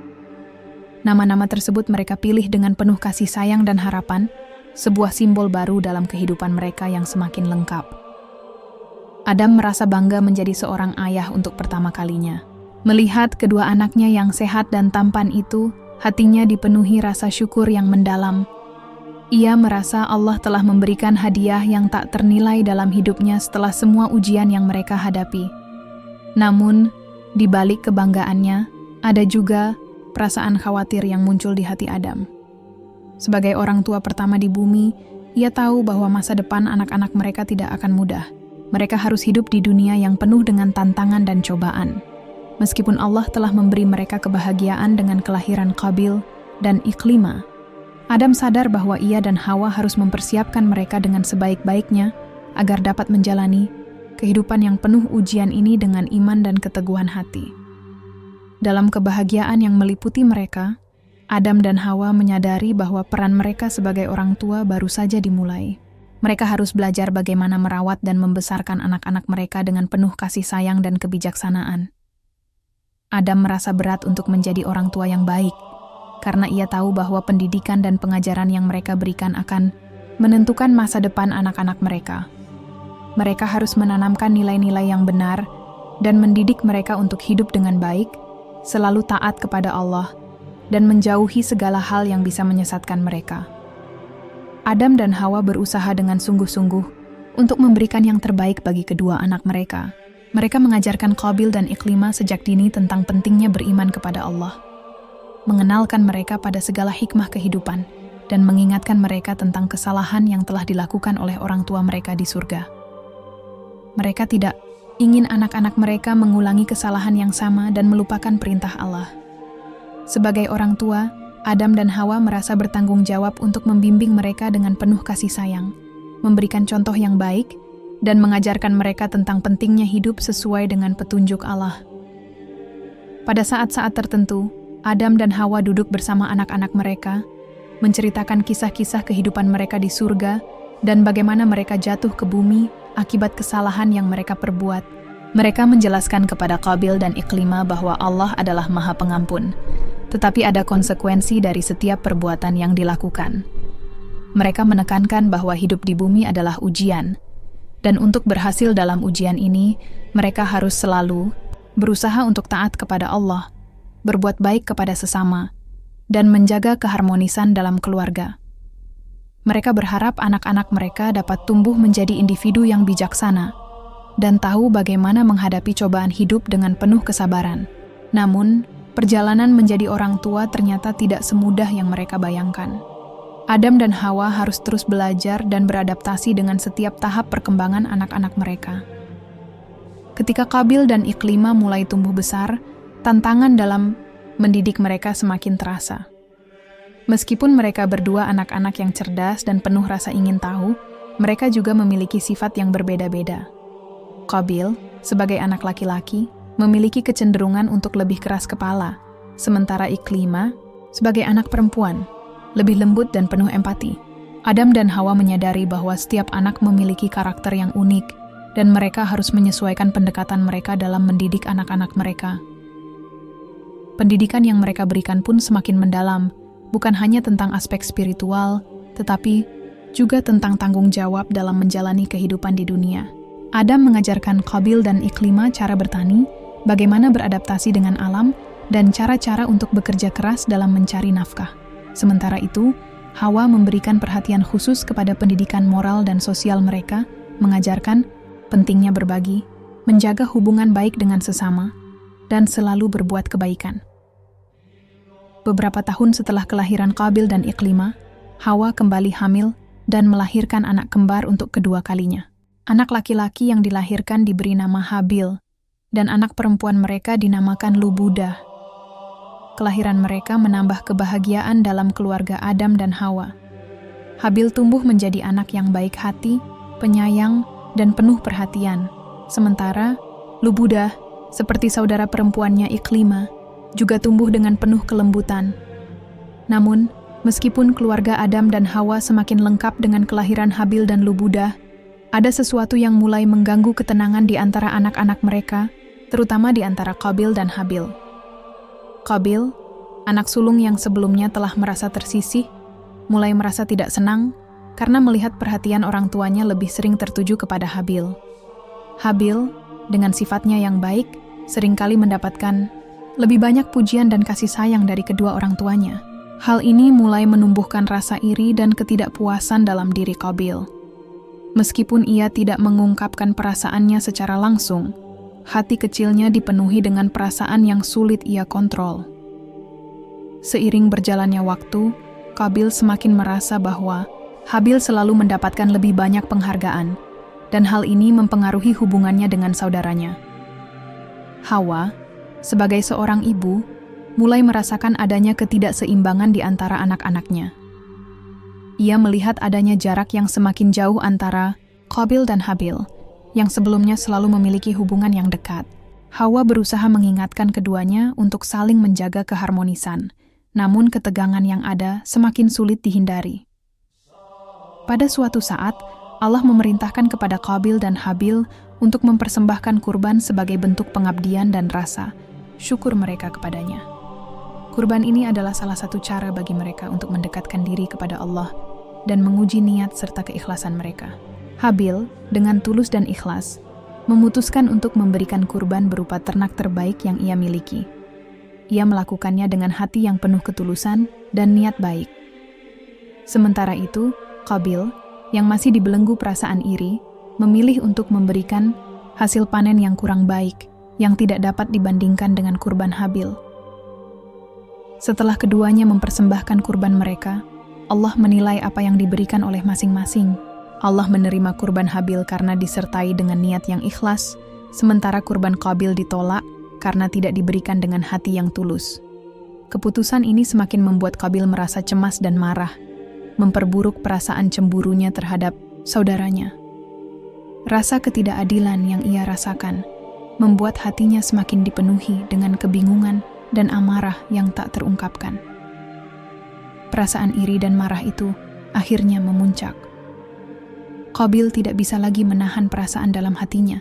Speaker 1: Nama-nama tersebut mereka pilih dengan penuh kasih sayang dan harapan, sebuah simbol baru dalam kehidupan mereka yang semakin lengkap. Adam merasa bangga menjadi seorang ayah untuk pertama kalinya. Melihat kedua anaknya yang sehat dan tampan itu, hatinya dipenuhi rasa syukur yang mendalam. Ia merasa Allah telah memberikan hadiah yang tak ternilai dalam hidupnya setelah semua ujian yang mereka hadapi. Namun, di balik kebanggaannya, ada juga perasaan khawatir yang muncul di hati Adam. Sebagai orang tua pertama di bumi, ia tahu bahwa masa depan anak-anak mereka tidak akan mudah. Mereka harus hidup di dunia yang penuh dengan tantangan dan cobaan. Meskipun Allah telah memberi mereka kebahagiaan dengan kelahiran Qabil dan Iklimah, Adam sadar bahwa ia dan Hawa harus mempersiapkan mereka dengan sebaik-baiknya agar dapat menjalani kehidupan yang penuh ujian ini dengan iman dan keteguhan hati. Dalam kebahagiaan yang meliputi mereka, Adam dan Hawa menyadari bahwa peran mereka sebagai orang tua baru saja dimulai. Mereka harus belajar bagaimana merawat dan membesarkan anak-anak mereka dengan penuh kasih sayang dan kebijaksanaan. Adam merasa berat untuk menjadi orang tua yang baik, karena ia tahu bahwa pendidikan dan pengajaran yang mereka berikan akan menentukan masa depan anak-anak mereka. Mereka harus menanamkan nilai-nilai yang benar dan mendidik mereka untuk hidup dengan baik, selalu taat kepada Allah, dan menjauhi segala hal yang bisa menyesatkan mereka. Adam dan Hawa berusaha dengan sungguh-sungguh untuk memberikan yang terbaik bagi kedua anak mereka. Mereka mengajarkan Qabil dan Iklimah sejak dini tentang pentingnya beriman kepada Allah, mengenalkan mereka pada segala hikmah kehidupan, dan mengingatkan mereka tentang kesalahan yang telah dilakukan oleh orang tua mereka di surga. Mereka tidak ingin anak-anak mereka mengulangi kesalahan yang sama dan melupakan perintah Allah. Sebagai orang tua, Adam dan Hawa merasa bertanggung jawab untuk membimbing mereka dengan penuh kasih sayang, memberikan contoh yang baik, dan mengajarkan mereka tentang pentingnya hidup sesuai dengan petunjuk Allah. Pada saat-saat tertentu, Adam dan Hawa duduk bersama anak-anak mereka, menceritakan kisah-kisah kehidupan mereka di surga, dan bagaimana mereka jatuh ke bumi akibat kesalahan yang mereka perbuat. Mereka menjelaskan kepada Qabil dan Iklimah bahwa Allah adalah Maha Pengampun, tetapi ada konsekuensi dari setiap perbuatan yang dilakukan. Mereka menekankan bahwa hidup di bumi adalah ujian, dan untuk berhasil dalam ujian ini, mereka harus selalu berusaha untuk taat kepada Allah, berbuat baik kepada sesama, dan menjaga keharmonisan dalam keluarga. Mereka berharap anak-anak mereka dapat tumbuh menjadi individu yang bijaksana dan tahu bagaimana menghadapi cobaan hidup dengan penuh kesabaran. Namun, perjalanan menjadi orang tua ternyata tidak semudah yang mereka bayangkan. Adam dan Hawa harus terus belajar dan beradaptasi dengan setiap tahap perkembangan anak-anak mereka. Ketika Qabil dan Iklimah mulai tumbuh besar, tantangan dalam mendidik mereka semakin terasa. Meskipun mereka berdua anak-anak yang cerdas dan penuh rasa ingin tahu, mereka juga memiliki sifat yang berbeda-beda. Qabil, sebagai anak laki-laki, memiliki kecenderungan untuk lebih keras kepala, sementara Iklimah, sebagai anak perempuan, lebih lembut dan penuh empati. Adam dan Hawa menyadari bahwa setiap anak memiliki karakter yang unik, dan mereka harus menyesuaikan pendekatan mereka dalam mendidik anak-anak mereka. Pendidikan yang mereka berikan pun semakin mendalam, bukan hanya tentang aspek spiritual, tetapi juga tentang tanggung jawab dalam menjalani kehidupan di dunia. Adam mengajarkan Qabil dan Iklimah cara bertani, bagaimana beradaptasi dengan alam, dan cara-cara untuk bekerja keras dalam mencari nafkah. Sementara itu, Hawa memberikan perhatian khusus kepada pendidikan moral dan sosial mereka, mengajarkan pentingnya berbagi, menjaga hubungan baik dengan sesama, dan selalu berbuat kebaikan. Beberapa tahun setelah kelahiran Qabil dan Iklimah, Hawa kembali hamil dan melahirkan anak kembar untuk kedua kalinya. Anak laki-laki yang dilahirkan diberi nama Habil, dan anak perempuan mereka dinamakan Lubudah. Kelahiran mereka menambah kebahagiaan dalam keluarga Adam dan Hawa. Habil tumbuh menjadi anak yang baik hati, penyayang, dan penuh perhatian. Sementara, Lubudah, seperti saudara perempuannya Iklimah, juga tumbuh dengan penuh kelembutan. Namun, meskipun keluarga Adam dan Hawa semakin lengkap dengan kelahiran Habil dan Lubudah, ada sesuatu yang mulai mengganggu ketenangan di antara anak-anak mereka, terutama di antara Qabil dan Habil. Qabil, anak sulung yang sebelumnya telah merasa tersisih, mulai merasa tidak senang karena melihat perhatian orang tuanya lebih sering tertuju kepada Habil. Habil, dengan sifatnya yang baik, seringkali mendapatkan lebih banyak pujian dan kasih sayang dari kedua orang tuanya. Hal ini mulai menumbuhkan rasa iri dan ketidakpuasan dalam diri Qabil. Meskipun ia tidak mengungkapkan perasaannya secara langsung, hati kecilnya dipenuhi dengan perasaan yang sulit ia kontrol. Seiring berjalannya waktu, Qabil semakin merasa bahwa Habil selalu mendapatkan lebih banyak penghargaan, dan hal ini mempengaruhi hubungannya dengan saudaranya. Hawa, sebagai seorang ibu, mulai merasakan adanya ketidakseimbangan di antara anak-anaknya. Ia melihat adanya jarak yang semakin jauh antara Qabil dan Habil, yang sebelumnya selalu memiliki hubungan yang dekat. Hawa berusaha mengingatkan keduanya untuk saling menjaga keharmonisan, namun ketegangan yang ada semakin sulit dihindari. Pada suatu saat, Allah memerintahkan kepada Qabil dan Habil untuk mempersembahkan kurban sebagai bentuk pengabdian dan rasa syukur mereka kepadanya. Kurban ini adalah salah satu cara bagi mereka untuk mendekatkan diri kepada Allah dan menguji niat serta keikhlasan mereka. Habil, dengan tulus dan ikhlas, memutuskan untuk memberikan kurban berupa ternak terbaik yang ia miliki. Ia melakukannya dengan hati yang penuh ketulusan dan niat baik. Sementara itu, Qabil, yang masih dibelenggu perasaan iri, memilih untuk memberikan hasil panen yang kurang baik, yang tidak dapat dibandingkan dengan kurban Habil. Setelah keduanya mempersembahkan kurban mereka, Allah menilai apa yang diberikan oleh masing-masing. Allah menerima kurban Habil karena disertai dengan niat yang ikhlas, sementara kurban Qabil ditolak karena tidak diberikan dengan hati yang tulus. Keputusan ini semakin membuat Qabil merasa cemas dan marah, memperburuk perasaan cemburunya terhadap saudaranya. Rasa ketidakadilan yang ia rasakan membuat hatinya semakin dipenuhi dengan kebingungan dan amarah yang tak terungkapkan. Perasaan iri dan marah itu akhirnya memuncak. Qabil tidak bisa lagi menahan perasaan dalam hatinya,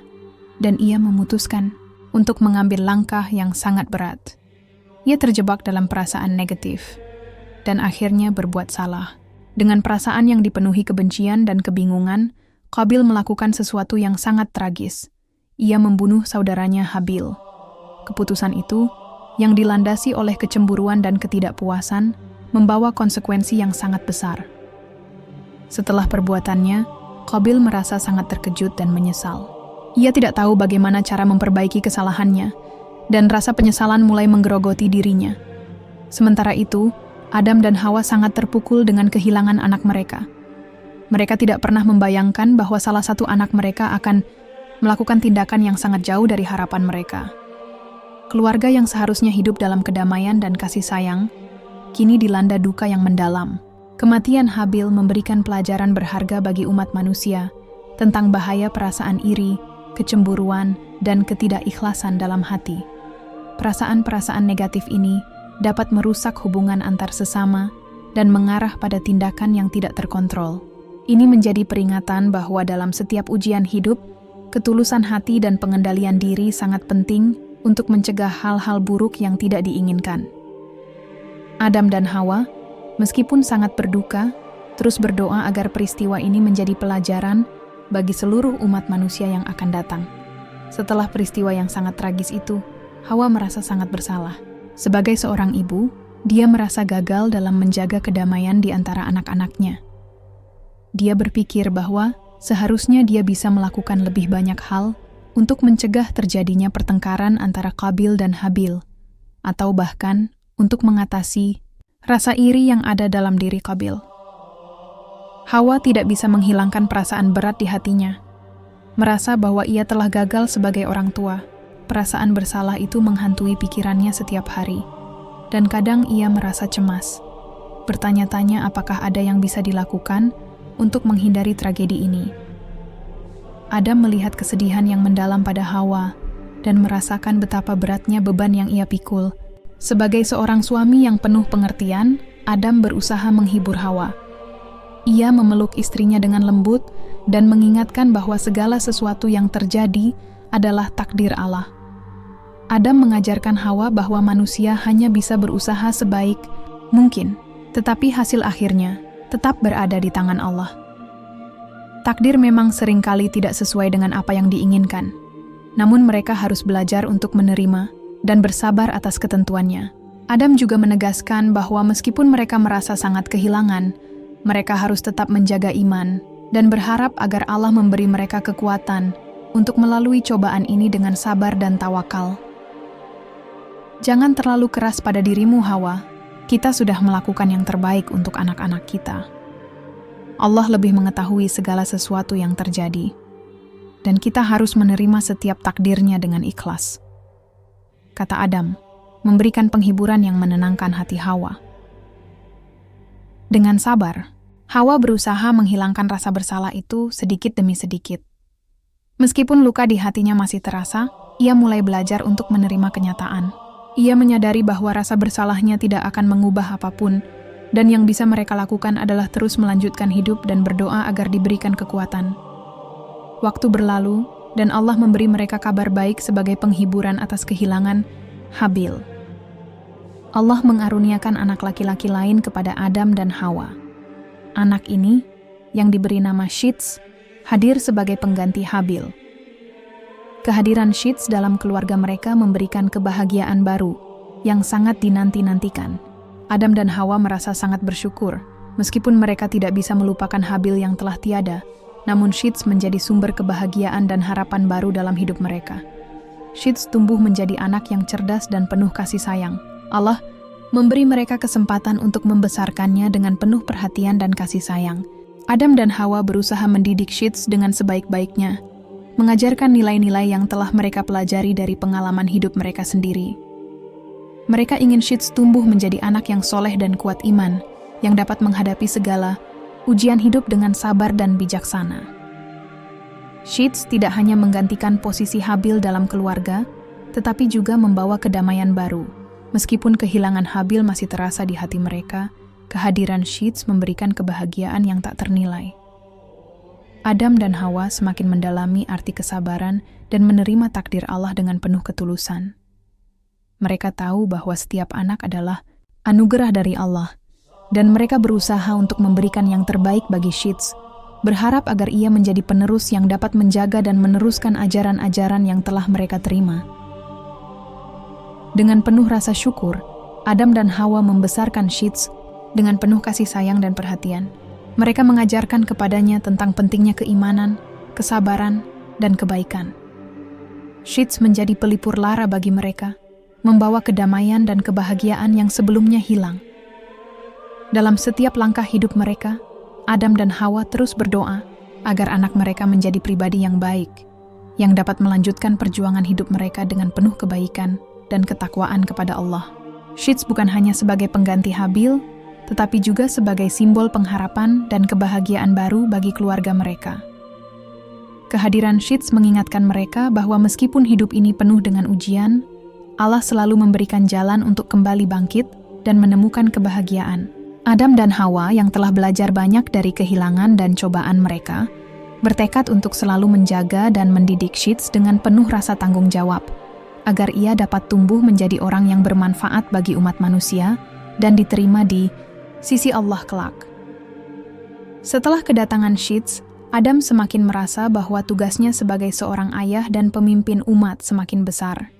Speaker 1: dan ia memutuskan untuk mengambil langkah yang sangat berat. Ia terjebak dalam perasaan negatif, dan akhirnya berbuat salah. Dengan perasaan yang dipenuhi kebencian dan kebingungan, Qabil melakukan sesuatu yang sangat tragis. Ia membunuh saudaranya Habil. Keputusan itu, yang dilandasi oleh kecemburuan dan ketidakpuasan, membawa konsekuensi yang sangat besar. Setelah perbuatannya, Qabil merasa sangat terkejut dan menyesal. Ia tidak tahu bagaimana cara memperbaiki kesalahannya, dan rasa penyesalan mulai menggerogoti dirinya. Sementara itu, Adam dan Hawa sangat terpukul dengan kehilangan anak mereka. Mereka tidak pernah membayangkan bahwa salah satu anak mereka akan melakukan tindakan yang sangat jauh dari harapan mereka. Keluarga yang seharusnya hidup dalam kedamaian dan kasih sayang, kini dilanda duka yang mendalam. Kematian Habil memberikan pelajaran berharga bagi umat manusia tentang bahaya perasaan iri, kecemburuan, dan ketidakikhlasan dalam hati. Perasaan-perasaan negatif ini dapat merusak hubungan antar sesama dan mengarah pada tindakan yang tidak terkontrol. Ini menjadi peringatan bahwa dalam setiap ujian hidup, ketulusan hati dan pengendalian diri sangat penting untuk mencegah hal-hal buruk yang tidak diinginkan. Adam dan Hawa, meskipun sangat berduka, terus berdoa agar peristiwa ini menjadi pelajaran bagi seluruh umat manusia yang akan datang. Setelah peristiwa yang sangat tragis itu, Hawa merasa sangat bersalah. Sebagai seorang ibu, dia merasa gagal dalam menjaga kedamaian di antara anak-anaknya. Dia berpikir bahwa seharusnya dia bisa melakukan lebih banyak hal untuk mencegah terjadinya pertengkaran antara Qabil dan Habil, atau bahkan untuk mengatasi rasa iri yang ada dalam diri Qabil. Hawa tidak bisa menghilangkan perasaan berat di hatinya, merasa bahwa ia telah gagal sebagai orang tua. Perasaan bersalah itu menghantui pikirannya setiap hari, dan kadang ia merasa cemas, bertanya-tanya apakah ada yang bisa dilakukan untuk menghindari tragedi ini. Adam melihat kesedihan yang mendalam pada Hawa dan merasakan betapa beratnya beban yang ia pikul. Sebagai seorang suami yang penuh pengertian, Adam berusaha menghibur Hawa. Ia memeluk istrinya dengan lembut dan mengingatkan bahwa segala sesuatu yang terjadi adalah takdir Allah. Adam mengajarkan Hawa bahwa manusia hanya bisa berusaha sebaik mungkin, tetapi hasil akhirnya tetap berada di tangan Allah. Takdir memang seringkali tidak sesuai dengan apa yang diinginkan, namun mereka harus belajar untuk menerima dan bersabar atas ketentuannya. Adam juga menegaskan bahwa meskipun mereka merasa sangat kehilangan, mereka harus tetap menjaga iman dan berharap agar Allah memberi mereka kekuatan untuk melalui cobaan ini dengan sabar dan tawakal. Jangan terlalu keras pada dirimu, Hawa. Kita sudah melakukan yang terbaik untuk anak-anak kita. Allah lebih mengetahui segala sesuatu yang terjadi, dan kita harus menerima setiap takdirnya dengan ikhlas. Kata Adam, memberikan penghiburan yang menenangkan hati Hawa. Dengan sabar, Hawa berusaha menghilangkan rasa bersalah itu sedikit demi sedikit. Meskipun luka di hatinya masih terasa, ia mulai belajar untuk menerima kenyataan. Ia menyadari bahwa rasa bersalahnya tidak akan mengubah apapun, dan yang bisa mereka lakukan adalah terus melanjutkan hidup dan berdoa agar diberikan kekuatan. Waktu berlalu, dan Allah memberi mereka kabar baik sebagai penghiburan atas kehilangan Habil. Allah mengaruniakan anak laki-laki lain kepada Adam dan Hawa. Anak ini, yang diberi nama Shits, hadir sebagai pengganti Habil. Kehadiran Shits dalam keluarga mereka memberikan kebahagiaan baru yang sangat dinanti-nantikan. Adam dan Hawa merasa sangat bersyukur, meskipun mereka tidak bisa melupakan Habil yang telah tiada, namun Shits menjadi sumber kebahagiaan dan harapan baru dalam hidup mereka. Shits tumbuh menjadi anak yang cerdas dan penuh kasih sayang. Allah memberi mereka kesempatan untuk membesarkannya dengan penuh perhatian dan kasih sayang. Adam dan Hawa berusaha mendidik Shits dengan sebaik-baiknya, mengajarkan nilai-nilai yang telah mereka pelajari dari pengalaman hidup mereka sendiri. Mereka ingin Shits tumbuh menjadi anak yang soleh dan kuat iman, yang dapat menghadapi segala ujian hidup dengan sabar dan bijaksana. Shits tidak hanya menggantikan posisi Habil dalam keluarga, tetapi juga membawa kedamaian baru. Meskipun kehilangan Habil masih terasa di hati mereka, kehadiran Shits memberikan kebahagiaan yang tak ternilai. Adam dan Hawa semakin mendalami arti kesabaran dan menerima takdir Allah dengan penuh ketulusan. Mereka tahu bahwa setiap anak adalah anugerah dari Allah, dan mereka berusaha untuk memberikan yang terbaik bagi Shits, berharap agar ia menjadi penerus yang dapat menjaga dan meneruskan ajaran-ajaran yang telah mereka terima. Dengan penuh rasa syukur, Adam dan Hawa membesarkan Shits dengan penuh kasih sayang dan perhatian. Mereka mengajarkan kepadanya tentang pentingnya keimanan, kesabaran, dan kebaikan. Shits menjadi pelipur lara bagi mereka, membawa kedamaian dan kebahagiaan yang sebelumnya hilang. Dalam setiap langkah hidup mereka, Adam dan Hawa terus berdoa agar anak mereka menjadi pribadi yang baik, yang dapat melanjutkan perjuangan hidup mereka dengan penuh kebaikan dan ketakwaan kepada Allah. Shits bukan hanya sebagai pengganti Habil, tetapi juga sebagai simbol pengharapan dan kebahagiaan baru bagi keluarga mereka. Kehadiran Shits mengingatkan mereka bahwa meskipun hidup ini penuh dengan ujian, Allah selalu memberikan jalan untuk kembali bangkit dan menemukan kebahagiaan. Adam dan Hawa yang telah belajar banyak dari kehilangan dan cobaan mereka, bertekad untuk selalu menjaga dan mendidik Shits dengan penuh rasa tanggung jawab, agar ia dapat tumbuh menjadi orang yang bermanfaat bagi umat manusia dan diterima di sisi Allah kelak. Setelah kedatangan Shits, Adam semakin merasa bahwa tugasnya sebagai seorang ayah dan pemimpin umat semakin besar.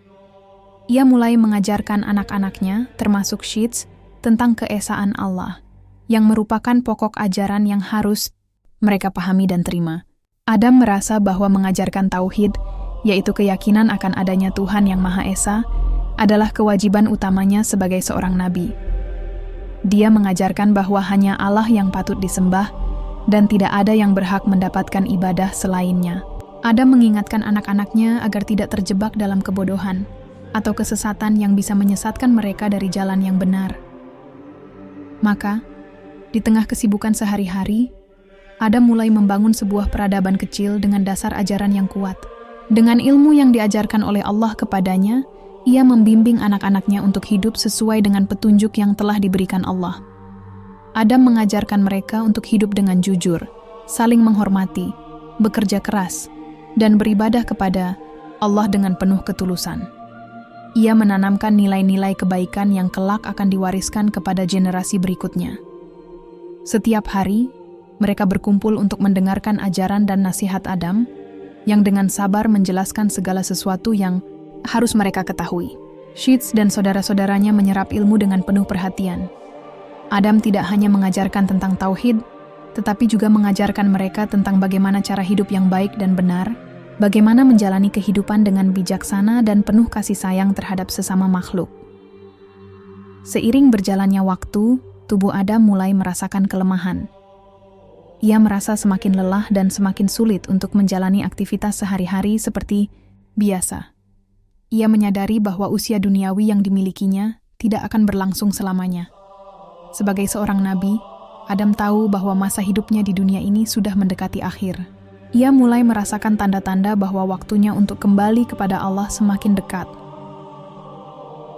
Speaker 1: Ia mulai mengajarkan anak-anaknya, termasuk Shits, tentang keesaan Allah, yang merupakan pokok ajaran yang harus mereka pahami dan terima. Adam merasa bahwa mengajarkan tauhid, yaitu keyakinan akan adanya Tuhan yang Maha Esa, adalah kewajiban utamanya sebagai seorang nabi. Dia mengajarkan bahwa hanya Allah yang patut disembah dan tidak ada yang berhak mendapatkan ibadah selainnya. Adam mengingatkan anak-anaknya agar tidak terjebak dalam kebodohan atau kesesatan yang bisa menyesatkan mereka dari jalan yang benar. Maka, di tengah kesibukan sehari-hari, Adam mulai membangun sebuah peradaban kecil dengan dasar ajaran yang kuat. Dengan ilmu yang diajarkan oleh Allah kepadanya, ia membimbing anak-anaknya untuk hidup sesuai dengan petunjuk yang telah diberikan Allah. Adam mengajarkan mereka untuk hidup dengan jujur, saling menghormati, bekerja keras, dan beribadah kepada Allah dengan penuh ketulusan. Ia menanamkan nilai-nilai kebaikan yang kelak akan diwariskan kepada generasi berikutnya. Setiap hari, mereka berkumpul untuk mendengarkan ajaran dan nasihat Adam, yang dengan sabar menjelaskan segala sesuatu yang harus mereka ketahui. Shits dan saudara-saudaranya menyerap ilmu dengan penuh perhatian. Adam tidak hanya mengajarkan tentang tauhid, tetapi juga mengajarkan mereka tentang bagaimana cara hidup yang baik dan benar, bagaimana menjalani kehidupan dengan bijaksana dan penuh kasih sayang terhadap sesama makhluk. Seiring berjalannya waktu, tubuh Adam mulai merasakan kelemahan. Ia merasa semakin lelah dan semakin sulit untuk menjalani aktivitas sehari-hari seperti biasa. Ia menyadari bahwa usia duniawi yang dimilikinya tidak akan berlangsung selamanya. Sebagai seorang nabi, Adam tahu bahwa masa hidupnya di dunia ini sudah mendekati akhir. Ia mulai merasakan tanda-tanda bahwa waktunya untuk kembali kepada Allah semakin dekat.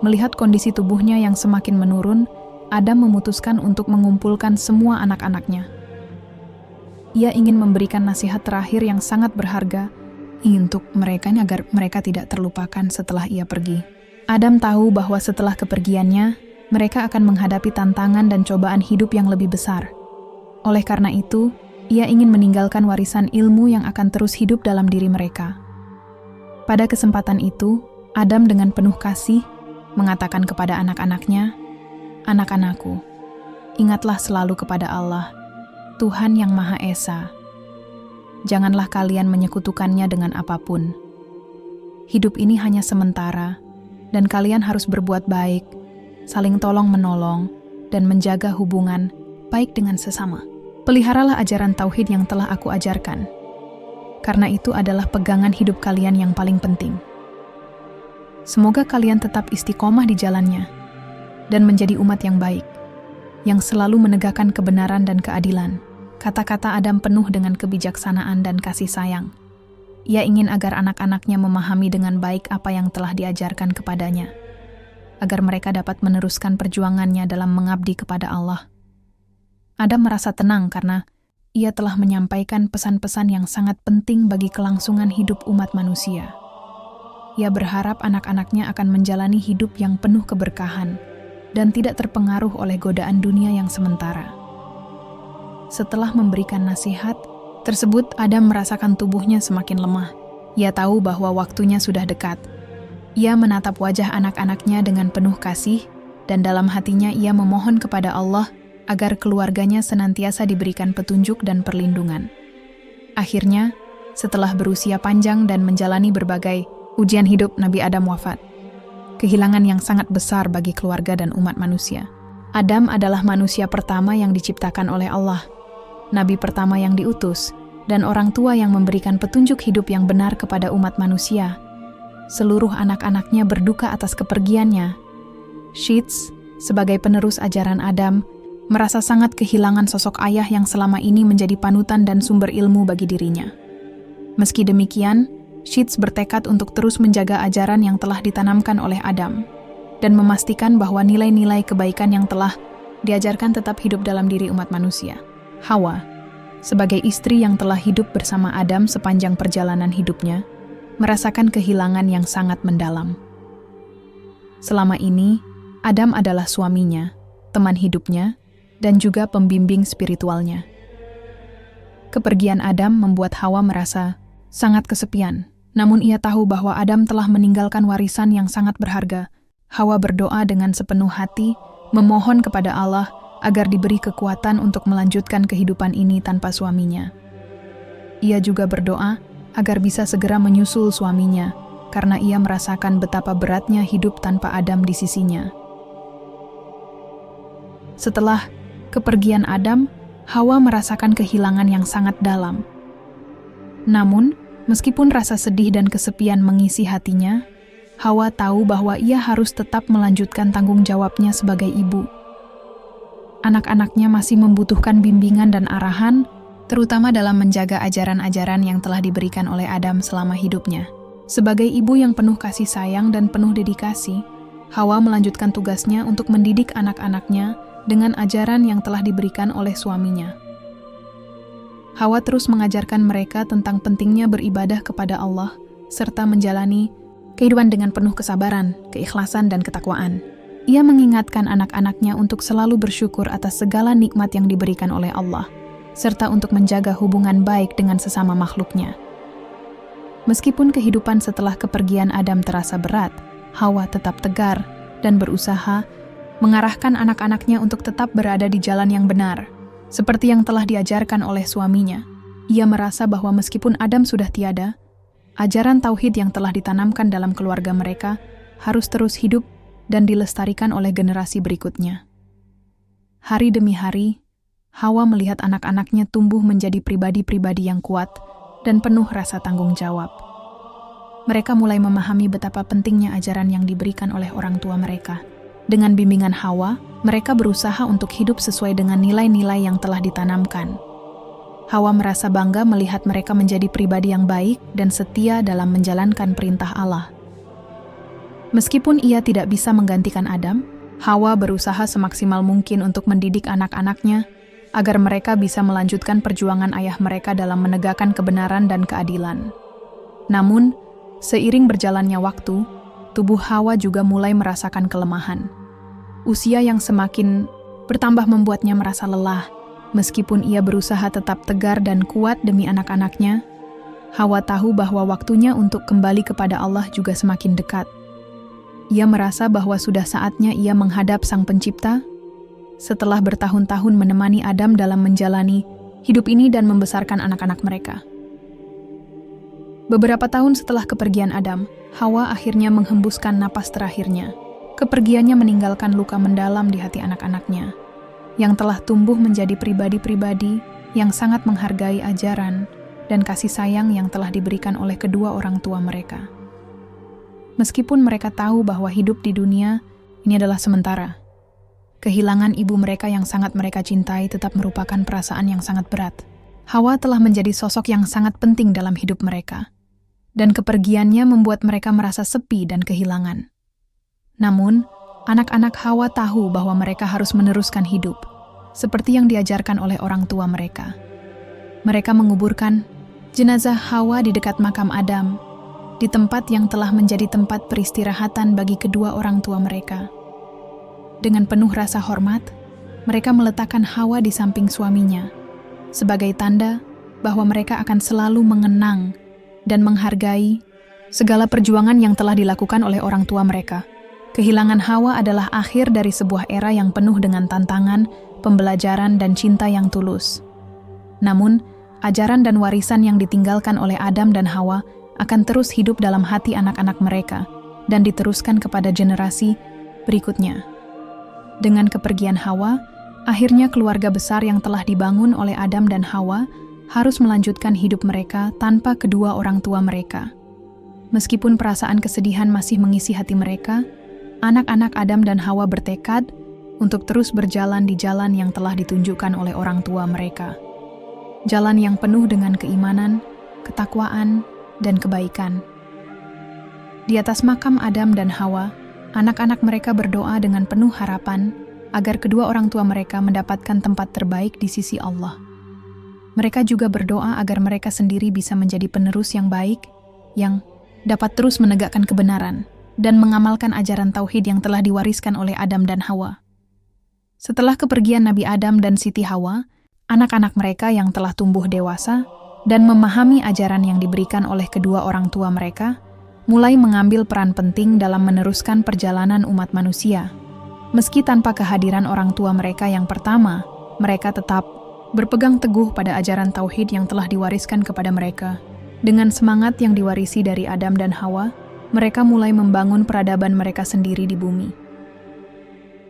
Speaker 1: Melihat kondisi tubuhnya yang semakin menurun, Adam memutuskan untuk mengumpulkan semua anak-anaknya. Ia ingin memberikan nasihat terakhir yang sangat berharga untuk mereka agar mereka tidak terlupakan setelah ia pergi. Adam tahu bahwa setelah kepergiannya, mereka akan menghadapi tantangan dan cobaan hidup yang lebih besar. Oleh karena itu, ia ingin meninggalkan warisan ilmu yang akan terus hidup dalam diri mereka. Pada kesempatan itu, Adam dengan penuh kasih mengatakan kepada anak-anaknya, "Anak-anakku, ingatlah selalu kepada Allah, Tuhan yang Maha Esa. Janganlah kalian menyekutukannya dengan apapun. Hidup ini hanya sementara, dan kalian harus berbuat baik, saling tolong-menolong, dan menjaga hubungan baik dengan sesama. Peliharalah ajaran tauhid yang telah aku ajarkan, karena itu adalah pegangan hidup kalian yang paling penting. Semoga kalian tetap istiqomah di jalannya, dan menjadi umat yang baik, yang selalu menegakkan kebenaran dan keadilan." Kata-kata Adam penuh dengan kebijaksanaan dan kasih sayang. Ia ingin agar anak-anaknya memahami dengan baik apa yang telah diajarkan kepadanya, agar mereka dapat meneruskan perjuangannya dalam mengabdi kepada Allah. Adam merasa tenang karena ia telah menyampaikan pesan-pesan yang sangat penting bagi kelangsungan hidup umat manusia. Ia berharap anak-anaknya akan menjalani hidup yang penuh keberkahan dan tidak terpengaruh oleh godaan dunia yang sementara. Setelah memberikan nasihat tersebut, Adam merasakan tubuhnya semakin lemah. Ia tahu bahwa waktunya sudah dekat. Ia menatap wajah anak-anaknya dengan penuh kasih, dan dalam hatinya ia memohon kepada Allah agar keluarganya senantiasa diberikan petunjuk dan perlindungan. Akhirnya, setelah berusia panjang dan menjalani berbagai ujian hidup, Nabi Adam wafat. Kehilangan yang sangat besar bagi keluarga dan umat manusia. Adam adalah manusia pertama yang diciptakan oleh Allah, nabi pertama yang diutus, dan orang tua yang memberikan petunjuk hidup yang benar kepada umat manusia. Seluruh anak-anaknya berduka atas kepergiannya. Sheets, sebagai penerus ajaran Adam, merasa sangat kehilangan sosok ayah yang selama ini menjadi panutan dan sumber ilmu bagi dirinya. Meski demikian, Sheets bertekad untuk terus menjaga ajaran yang telah ditanamkan oleh Adam, dan memastikan bahwa nilai-nilai kebaikan yang telah diajarkan tetap hidup dalam diri umat manusia. Hawa, sebagai istri yang telah hidup bersama Adam sepanjang perjalanan hidupnya, merasakan kehilangan yang sangat mendalam. Selama ini, Adam adalah suaminya, teman hidupnya, dan juga pembimbing spiritualnya. Kepergian Adam membuat Hawa merasa sangat kesepian, namun ia tahu bahwa Adam telah meninggalkan warisan yang sangat berharga. Hawa berdoa dengan sepenuh hati, memohon kepada Allah agar diberi kekuatan untuk melanjutkan kehidupan ini tanpa suaminya. Ia juga berdoa agar bisa segera menyusul suaminya, karena ia merasakan betapa beratnya hidup tanpa Adam di sisinya. Setelah kepergian Adam, Hawa merasakan kehilangan yang sangat dalam. Namun, meskipun rasa sedih dan kesepian mengisi hatinya, Hawa tahu bahwa ia harus tetap melanjutkan tanggung jawabnya sebagai ibu. Anak-anaknya masih membutuhkan bimbingan dan arahan, terutama dalam menjaga ajaran-ajaran yang telah diberikan oleh Adam selama hidupnya. Sebagai ibu yang penuh kasih sayang dan penuh dedikasi, Hawa melanjutkan tugasnya untuk mendidik anak-anaknya dengan ajaran yang telah diberikan oleh suaminya. Hawa terus mengajarkan mereka tentang pentingnya beribadah kepada Allah, serta menjalani kehidupan dengan penuh kesabaran, keikhlasan, dan ketakwaan. Ia mengingatkan anak-anaknya untuk selalu bersyukur atas segala nikmat yang diberikan oleh Allah, serta untuk menjaga hubungan baik dengan sesama makhluknya. Meskipun kehidupan setelah kepergian Adam terasa berat, Hawa tetap tegar dan berusaha mengarahkan anak-anaknya untuk tetap berada di jalan yang benar, seperti yang telah diajarkan oleh suaminya. Ia merasa bahwa meskipun Adam sudah tiada, ajaran tauhid yang telah ditanamkan dalam keluarga mereka harus terus hidup dan dilestarikan oleh generasi berikutnya. Hari demi hari, Hawa melihat anak-anaknya tumbuh menjadi pribadi-pribadi yang kuat dan penuh rasa tanggung jawab. Mereka mulai memahami betapa pentingnya ajaran yang diberikan oleh orang tua mereka. Dengan bimbingan Hawa, mereka berusaha untuk hidup sesuai dengan nilai-nilai yang telah ditanamkan. Hawa merasa bangga melihat mereka menjadi pribadi yang baik dan setia dalam menjalankan perintah Allah. Meskipun ia tidak bisa menggantikan Adam, Hawa berusaha semaksimal mungkin untuk mendidik anak-anaknya agar mereka bisa melanjutkan perjuangan ayah mereka dalam menegakkan kebenaran dan keadilan. Namun, seiring berjalannya waktu, tubuh Hawa juga mulai merasakan kelemahan. Usia yang semakin bertambah membuatnya merasa lelah. Meskipun ia berusaha tetap tegar dan kuat demi anak-anaknya, Hawa tahu bahwa waktunya untuk kembali kepada Allah juga semakin dekat. Ia merasa bahwa sudah saatnya ia menghadap Sang Pencipta setelah bertahun-tahun menemani Adam dalam menjalani hidup ini dan membesarkan anak-anak mereka. Beberapa tahun setelah kepergian Adam, Hawa akhirnya menghembuskan napas terakhirnya. Kepergiannya meninggalkan luka mendalam di hati anak-anaknya, yang telah tumbuh menjadi pribadi-pribadi yang sangat menghargai ajaran dan kasih sayang yang telah diberikan oleh kedua orang tua mereka. Meskipun mereka tahu bahwa hidup di dunia ini adalah sementara, kehilangan ibu mereka yang sangat mereka cintai tetap merupakan perasaan yang sangat berat. Hawa telah menjadi sosok yang sangat penting dalam hidup mereka, dan kepergiannya membuat mereka merasa sepi dan kehilangan. Namun, anak-anak Hawa tahu bahwa mereka harus meneruskan hidup, seperti yang diajarkan oleh orang tua mereka. Mereka menguburkan jenazah Hawa di dekat makam Adam, di tempat yang telah menjadi tempat peristirahatan bagi kedua orang tua mereka. Dengan penuh rasa hormat, mereka meletakkan Hawa di samping suaminya, sebagai tanda bahwa mereka akan selalu mengenang dan menghargai segala perjuangan yang telah dilakukan oleh orang tua mereka. Kehilangan Hawa adalah akhir dari sebuah era yang penuh dengan tantangan, pembelajaran, dan cinta yang tulus. Namun, ajaran dan warisan yang ditinggalkan oleh Adam dan Hawa akan terus hidup dalam hati anak-anak mereka dan diteruskan kepada generasi berikutnya. Dengan kepergian Hawa, akhirnya keluarga besar yang telah dibangun oleh Adam dan Hawa harus melanjutkan hidup mereka tanpa kedua orang tua mereka. Meskipun perasaan kesedihan masih mengisi hati mereka, anak-anak Adam dan Hawa bertekad untuk terus berjalan di jalan yang telah ditunjukkan oleh orang tua mereka. Jalan yang penuh dengan keimanan, ketakwaan, dan kebaikan. Di atas makam Adam dan Hawa, anak-anak mereka berdoa dengan penuh harapan agar kedua orang tua mereka mendapatkan tempat terbaik di sisi Allah. Mereka juga berdoa agar mereka sendiri bisa menjadi penerus yang baik, yang dapat terus menegakkan kebenaran dan mengamalkan ajaran tauhid yang telah diwariskan oleh Adam dan Hawa. Setelah kepergian Nabi Adam dan Siti Hawa, anak-anak mereka yang telah tumbuh dewasa dan memahami ajaran yang diberikan oleh kedua orang tua mereka, mulai mengambil peran penting dalam meneruskan perjalanan umat manusia. Meski tanpa kehadiran orang tua mereka yang pertama, mereka tetap berpegang teguh pada ajaran tauhid yang telah diwariskan kepada mereka. Dengan semangat yang diwarisi dari Adam dan Hawa, mereka mulai membangun peradaban mereka sendiri di bumi.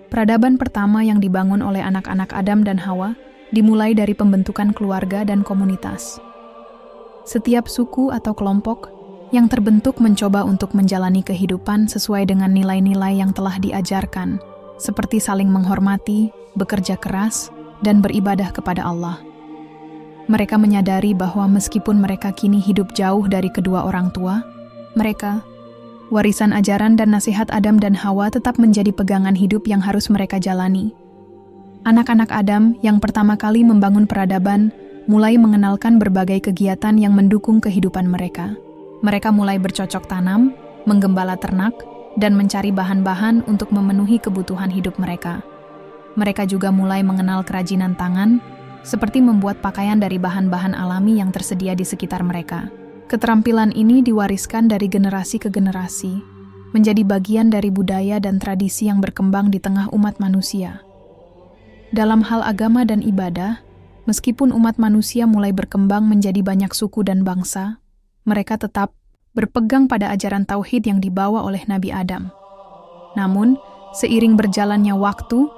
Speaker 1: Peradaban pertama yang dibangun oleh anak-anak Adam dan Hawa dimulai dari pembentukan keluarga dan komunitas. Setiap suku atau kelompok yang terbentuk mencoba untuk menjalani kehidupan sesuai dengan nilai-nilai yang telah diajarkan, seperti saling menghormati, bekerja keras, dan beribadah kepada Allah. Mereka menyadari bahwa meskipun mereka kini hidup jauh dari kedua orang tua, mereka, warisan ajaran dan nasihat Adam dan Hawa tetap menjadi pegangan hidup yang harus mereka jalani. Anak-anak Adam yang pertama kali membangun peradaban mulai mengenalkan berbagai kegiatan yang mendukung kehidupan mereka. Mereka mulai bercocok tanam, menggembala ternak, dan mencari bahan-bahan untuk memenuhi kebutuhan hidup mereka. Mereka juga mulai mengenal kerajinan tangan, seperti membuat pakaian dari bahan-bahan alami yang tersedia di sekitar mereka. Keterampilan ini diwariskan dari generasi ke generasi, menjadi bagian dari budaya dan tradisi yang berkembang di tengah umat manusia. Dalam hal agama dan ibadah, meskipun umat manusia mulai berkembang menjadi banyak suku dan bangsa, mereka tetap berpegang pada ajaran tauhid yang dibawa oleh Nabi Adam. Namun, seiring berjalannya waktu,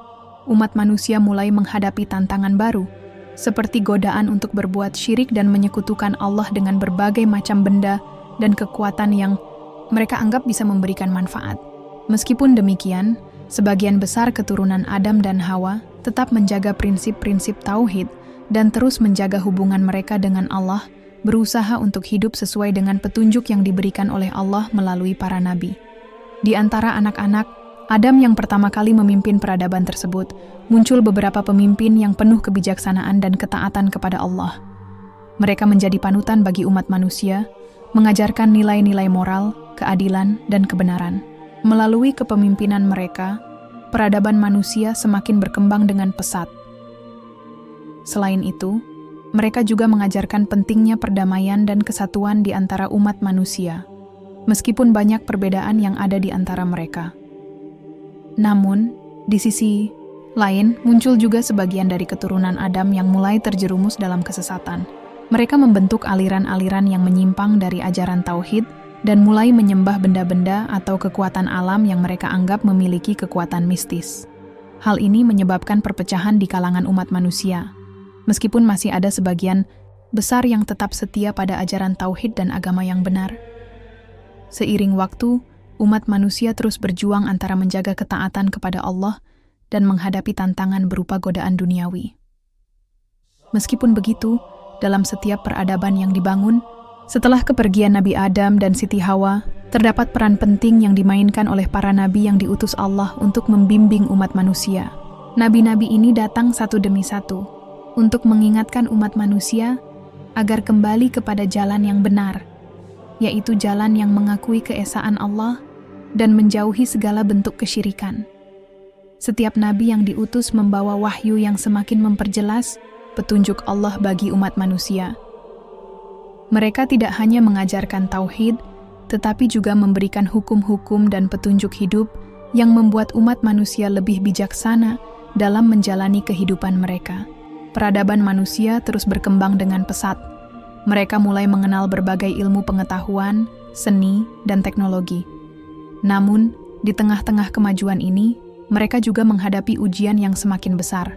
Speaker 1: umat manusia mulai menghadapi tantangan baru, seperti godaan untuk berbuat syirik dan menyekutukan Allah dengan berbagai macam benda dan kekuatan yang mereka anggap bisa memberikan manfaat. Meskipun demikian, sebagian besar keturunan Adam dan Hawa tetap menjaga prinsip-prinsip tauhid dan terus menjaga hubungan mereka dengan Allah, berusaha untuk hidup sesuai dengan petunjuk yang diberikan oleh Allah melalui para nabi. Di antara anak-anak Adam yang pertama kali memimpin peradaban tersebut, muncul beberapa pemimpin yang penuh kebijaksanaan dan ketaatan kepada Allah. Mereka menjadi panutan bagi umat manusia, mengajarkan nilai-nilai moral, keadilan, dan kebenaran. Melalui kepemimpinan mereka, peradaban manusia semakin berkembang dengan pesat. Selain itu, mereka juga mengajarkan pentingnya perdamaian dan kesatuan di antara umat manusia, meskipun banyak perbedaan yang ada di antara mereka. Namun, di sisi lain, muncul juga sebagian dari keturunan Adam yang mulai terjerumus dalam kesesatan. Mereka membentuk aliran-aliran yang menyimpang dari ajaran tauhid dan mulai menyembah benda-benda atau kekuatan alam yang mereka anggap memiliki kekuatan mistis. Hal ini menyebabkan perpecahan di kalangan umat manusia, meskipun masih ada sebagian besar yang tetap setia pada ajaran tauhid dan agama yang benar. Seiring waktu, umat manusia terus berjuang antara menjaga ketaatan kepada Allah dan menghadapi tantangan berupa godaan duniawi. Meskipun begitu, dalam setiap peradaban yang dibangun, setelah kepergian Nabi Adam dan Siti Hawa, terdapat peran penting yang dimainkan oleh para nabi yang diutus Allah untuk membimbing umat manusia. Nabi-nabi ini datang satu demi satu untuk mengingatkan umat manusia agar kembali kepada jalan yang benar, yaitu jalan yang mengakui keesaan Allah dan menjauhi segala bentuk kesyirikan. Setiap nabi yang diutus membawa wahyu yang semakin memperjelas petunjuk Allah bagi umat manusia. Mereka tidak hanya mengajarkan tauhid, tetapi juga memberikan hukum-hukum dan petunjuk hidup yang membuat umat manusia lebih bijaksana dalam menjalani kehidupan mereka. Peradaban manusia terus berkembang dengan pesat. Mereka mulai mengenal berbagai ilmu pengetahuan, seni, dan teknologi. Namun, di tengah-tengah kemajuan ini, mereka juga menghadapi ujian yang semakin besar.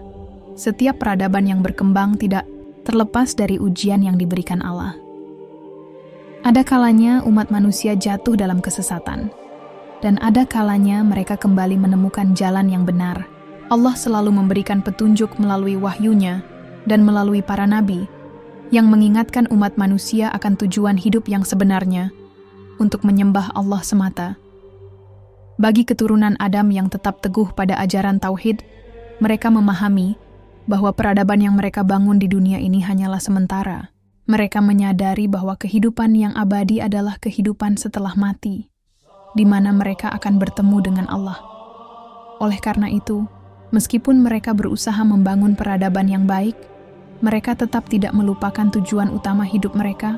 Speaker 1: Setiap peradaban yang berkembang tidak terlepas dari ujian yang diberikan Allah. Ada kalanya umat manusia jatuh dalam kesesatan, dan ada kalanya mereka kembali menemukan jalan yang benar. Allah selalu memberikan petunjuk melalui wahyunya dan melalui para nabi, yang mengingatkan umat manusia akan tujuan hidup yang sebenarnya, untuk menyembah Allah semata. Bagi keturunan Adam yang tetap teguh pada ajaran tauhid, mereka memahami bahwa peradaban yang mereka bangun di dunia ini hanyalah sementara. Mereka menyadari bahwa kehidupan yang abadi adalah kehidupan setelah mati, di mana mereka akan bertemu dengan Allah. Oleh karena itu, meskipun mereka berusaha membangun peradaban yang baik, mereka tetap tidak melupakan tujuan utama hidup mereka,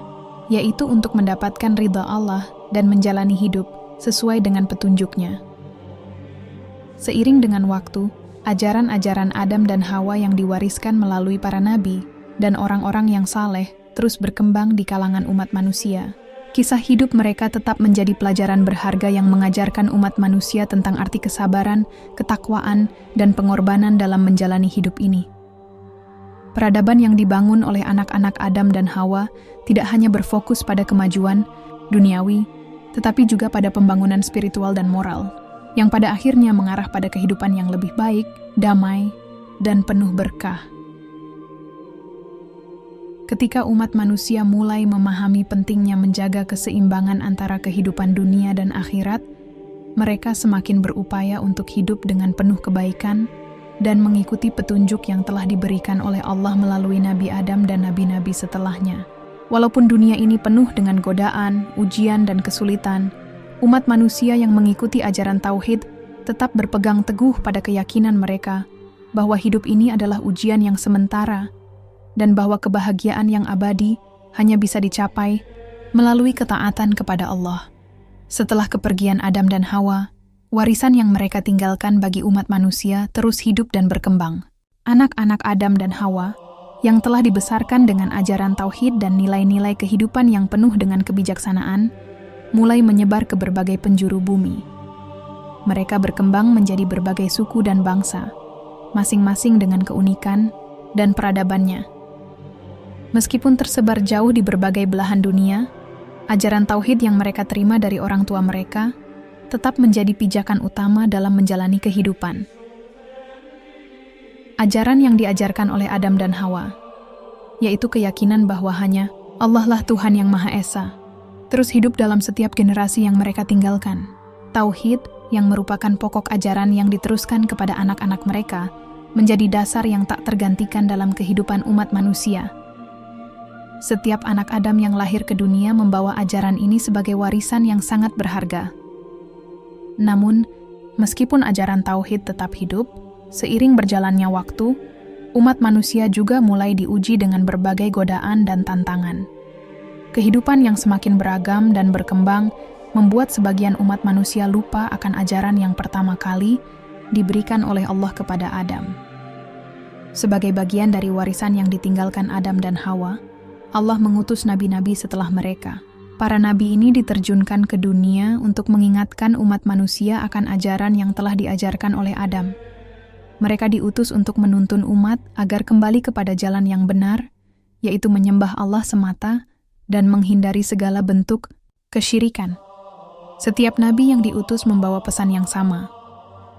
Speaker 1: yaitu untuk mendapatkan ridha Allah dan menjalani hidup sesuai dengan petunjuknya. Seiring dengan waktu, ajaran-ajaran Adam dan Hawa yang diwariskan melalui para nabi dan orang-orang yang saleh terus berkembang di kalangan umat manusia. Kisah hidup mereka tetap menjadi pelajaran berharga yang mengajarkan umat manusia tentang arti kesabaran, ketakwaan, dan pengorbanan dalam menjalani hidup ini. Peradaban yang dibangun oleh anak-anak Adam dan Hawa tidak hanya berfokus pada kemajuan duniawi, tetapi juga pada pembangunan spiritual dan moral, yang pada akhirnya mengarah pada kehidupan yang lebih baik, damai, dan penuh berkah. Ketika umat manusia mulai memahami pentingnya menjaga keseimbangan antara kehidupan dunia dan akhirat, mereka semakin berupaya untuk hidup dengan penuh kebaikan dan mengikuti petunjuk yang telah diberikan oleh Allah melalui Nabi Adam dan nabi-nabi setelahnya. Walaupun dunia ini penuh dengan godaan, ujian, dan kesulitan, umat manusia yang mengikuti ajaran tauhid tetap berpegang teguh pada keyakinan mereka bahwa hidup ini adalah ujian yang sementara dan bahwa kebahagiaan yang abadi hanya bisa dicapai melalui ketaatan kepada Allah. Setelah kepergian Adam dan Hawa, warisan yang mereka tinggalkan bagi umat manusia terus hidup dan berkembang. Anak-anak Adam dan Hawa yang telah dibesarkan dengan ajaran tauhid dan nilai-nilai kehidupan yang penuh dengan kebijaksanaan, mulai menyebar ke berbagai penjuru bumi. mereka berkembang menjadi berbagai suku dan bangsa, masing-masing dengan keunikan dan peradabannya. Meskipun tersebar jauh di berbagai belahan dunia, ajaran tauhid yang mereka terima dari orang tua mereka tetap menjadi pijakan utama dalam menjalani kehidupan. Ajaran yang diajarkan oleh Adam dan Hawa, yaitu keyakinan bahwa hanya Allah lah Tuhan yang Maha Esa, terus hidup dalam setiap generasi yang mereka tinggalkan. Tauhid yang merupakan pokok ajaran yang diteruskan kepada anak-anak mereka menjadi dasar yang tak tergantikan dalam kehidupan umat manusia. Setiap anak Adam yang lahir ke dunia membawa ajaran ini sebagai warisan yang sangat berharga. Namun, meskipun ajaran tauhid tetap hidup, seiring berjalannya waktu, umat manusia juga mulai diuji dengan berbagai godaan dan tantangan. Kehidupan yang semakin beragam dan berkembang membuat sebagian umat manusia lupa akan ajaran yang pertama kali diberikan oleh Allah kepada Adam. Sebagai bagian dari warisan yang ditinggalkan Adam dan Hawa, Allah mengutus nabi-nabi setelah mereka. Para nabi ini diterjunkan ke dunia untuk mengingatkan umat manusia akan ajaran yang telah diajarkan oleh Adam. Mereka diutus untuk menuntun umat agar kembali kepada jalan yang benar, yaitu menyembah Allah semata dan menghindari segala bentuk kesyirikan. Setiap nabi yang diutus membawa pesan yang sama,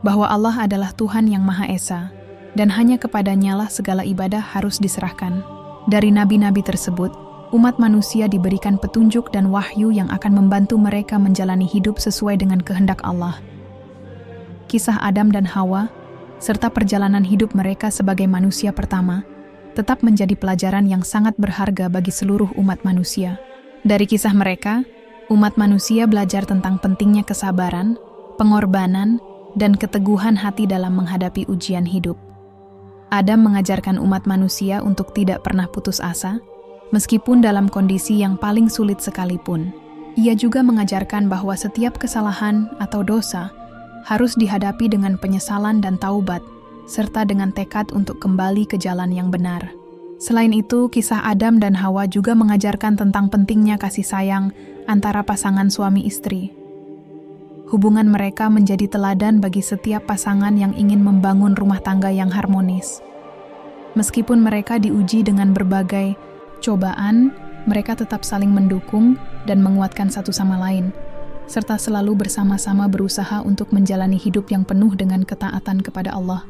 Speaker 1: bahwa Allah adalah Tuhan yang Maha Esa, dan hanya kepadanya lah segala ibadah harus diserahkan. Dari nabi-nabi tersebut, umat manusia diberikan petunjuk dan wahyu yang akan membantu mereka menjalani hidup sesuai dengan kehendak Allah. Kisah Adam dan Hawa, serta perjalanan hidup mereka sebagai manusia pertama, tetap menjadi pelajaran yang sangat berharga bagi seluruh umat manusia. Dari kisah mereka, umat manusia belajar tentang pentingnya kesabaran, pengorbanan, dan keteguhan hati dalam menghadapi ujian hidup. Adam mengajarkan umat manusia untuk tidak pernah putus asa, meskipun dalam kondisi yang paling sulit sekalipun. Ia juga mengajarkan bahwa setiap kesalahan atau dosa harus dihadapi dengan penyesalan dan taubat, serta dengan tekad untuk kembali ke jalan yang benar. Selain itu, kisah Adam dan Hawa juga mengajarkan tentang pentingnya kasih sayang antara pasangan suami istri. Hubungan mereka menjadi teladan bagi setiap pasangan yang ingin membangun rumah tangga yang harmonis. Meskipun mereka diuji dengan berbagai cobaan, mereka tetap saling mendukung dan menguatkan satu sama lain, serta selalu bersama-sama berusaha untuk menjalani hidup yang penuh dengan ketaatan kepada Allah.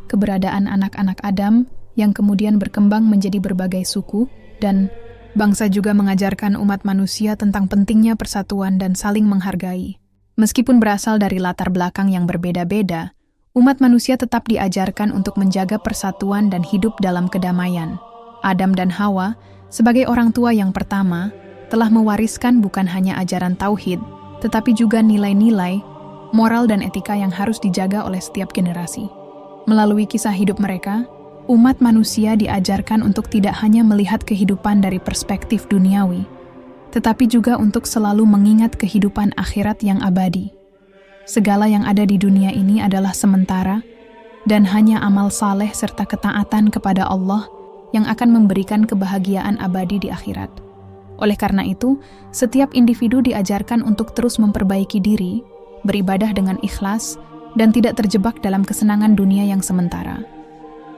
Speaker 1: Keberadaan anak-anak Adam yang kemudian berkembang menjadi berbagai suku dan bangsa juga mengajarkan umat manusia tentang pentingnya persatuan dan saling menghargai. Meskipun berasal dari latar belakang yang berbeda-beda, umat manusia tetap diajarkan untuk menjaga persatuan dan hidup dalam kedamaian. Adam dan Hawa, sebagai orang tua yang pertama, telah mewariskan bukan hanya ajaran tauhid, tetapi juga nilai-nilai, moral dan etika yang harus dijaga oleh setiap generasi. Melalui kisah hidup mereka, umat manusia diajarkan untuk tidak hanya melihat kehidupan dari perspektif duniawi, tetapi juga untuk selalu mengingat kehidupan akhirat yang abadi. Segala yang ada di dunia ini adalah sementara, dan hanya amal saleh serta ketaatan kepada Allah yang akan memberikan kebahagiaan abadi di akhirat. Oleh karena itu, setiap individu diajarkan untuk terus memperbaiki diri, beribadah dengan ikhlas, dan tidak terjebak dalam kesenangan dunia yang sementara.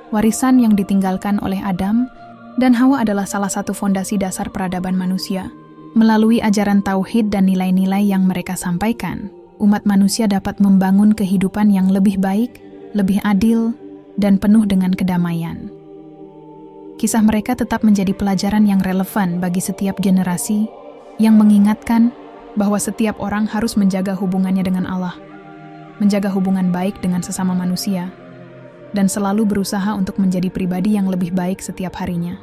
Speaker 1: Warisan yang ditinggalkan oleh Adam dan Hawa adalah salah satu fondasi dasar peradaban manusia. Melalui ajaran tauhid dan nilai-nilai yang mereka sampaikan, umat manusia dapat membangun kehidupan yang lebih baik, lebih adil, dan penuh dengan kedamaian. Kisah mereka tetap menjadi pelajaran yang relevan bagi setiap generasi, yang mengingatkan bahwa setiap orang harus menjaga hubungannya dengan Allah, menjaga hubungan baik dengan sesama manusia, dan selalu berusaha untuk menjadi pribadi yang lebih baik setiap harinya.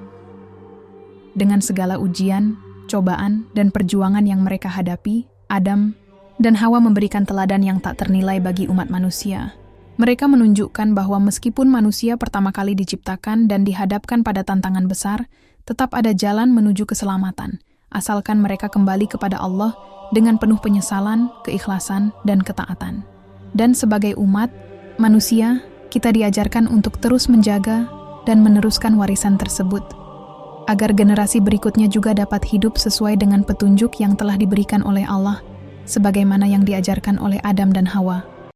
Speaker 1: Dengan segala ujian, cobaan, dan perjuangan yang mereka hadapi, Adam dan Hawa memberikan teladan yang tak ternilai bagi umat manusia. Mereka menunjukkan bahwa meskipun manusia pertama kali diciptakan dan dihadapkan pada tantangan besar, tetap ada jalan menuju keselamatan, asalkan mereka kembali kepada Allah dengan penuh penyesalan, keikhlasan, dan ketaatan. Dan sebagai umat manusia, kita diajarkan untuk terus menjaga dan meneruskan warisan tersebut, agar generasi berikutnya juga dapat hidup sesuai dengan petunjuk yang telah diberikan oleh Allah sebagaimana yang diajarkan oleh Adam dan Hawa.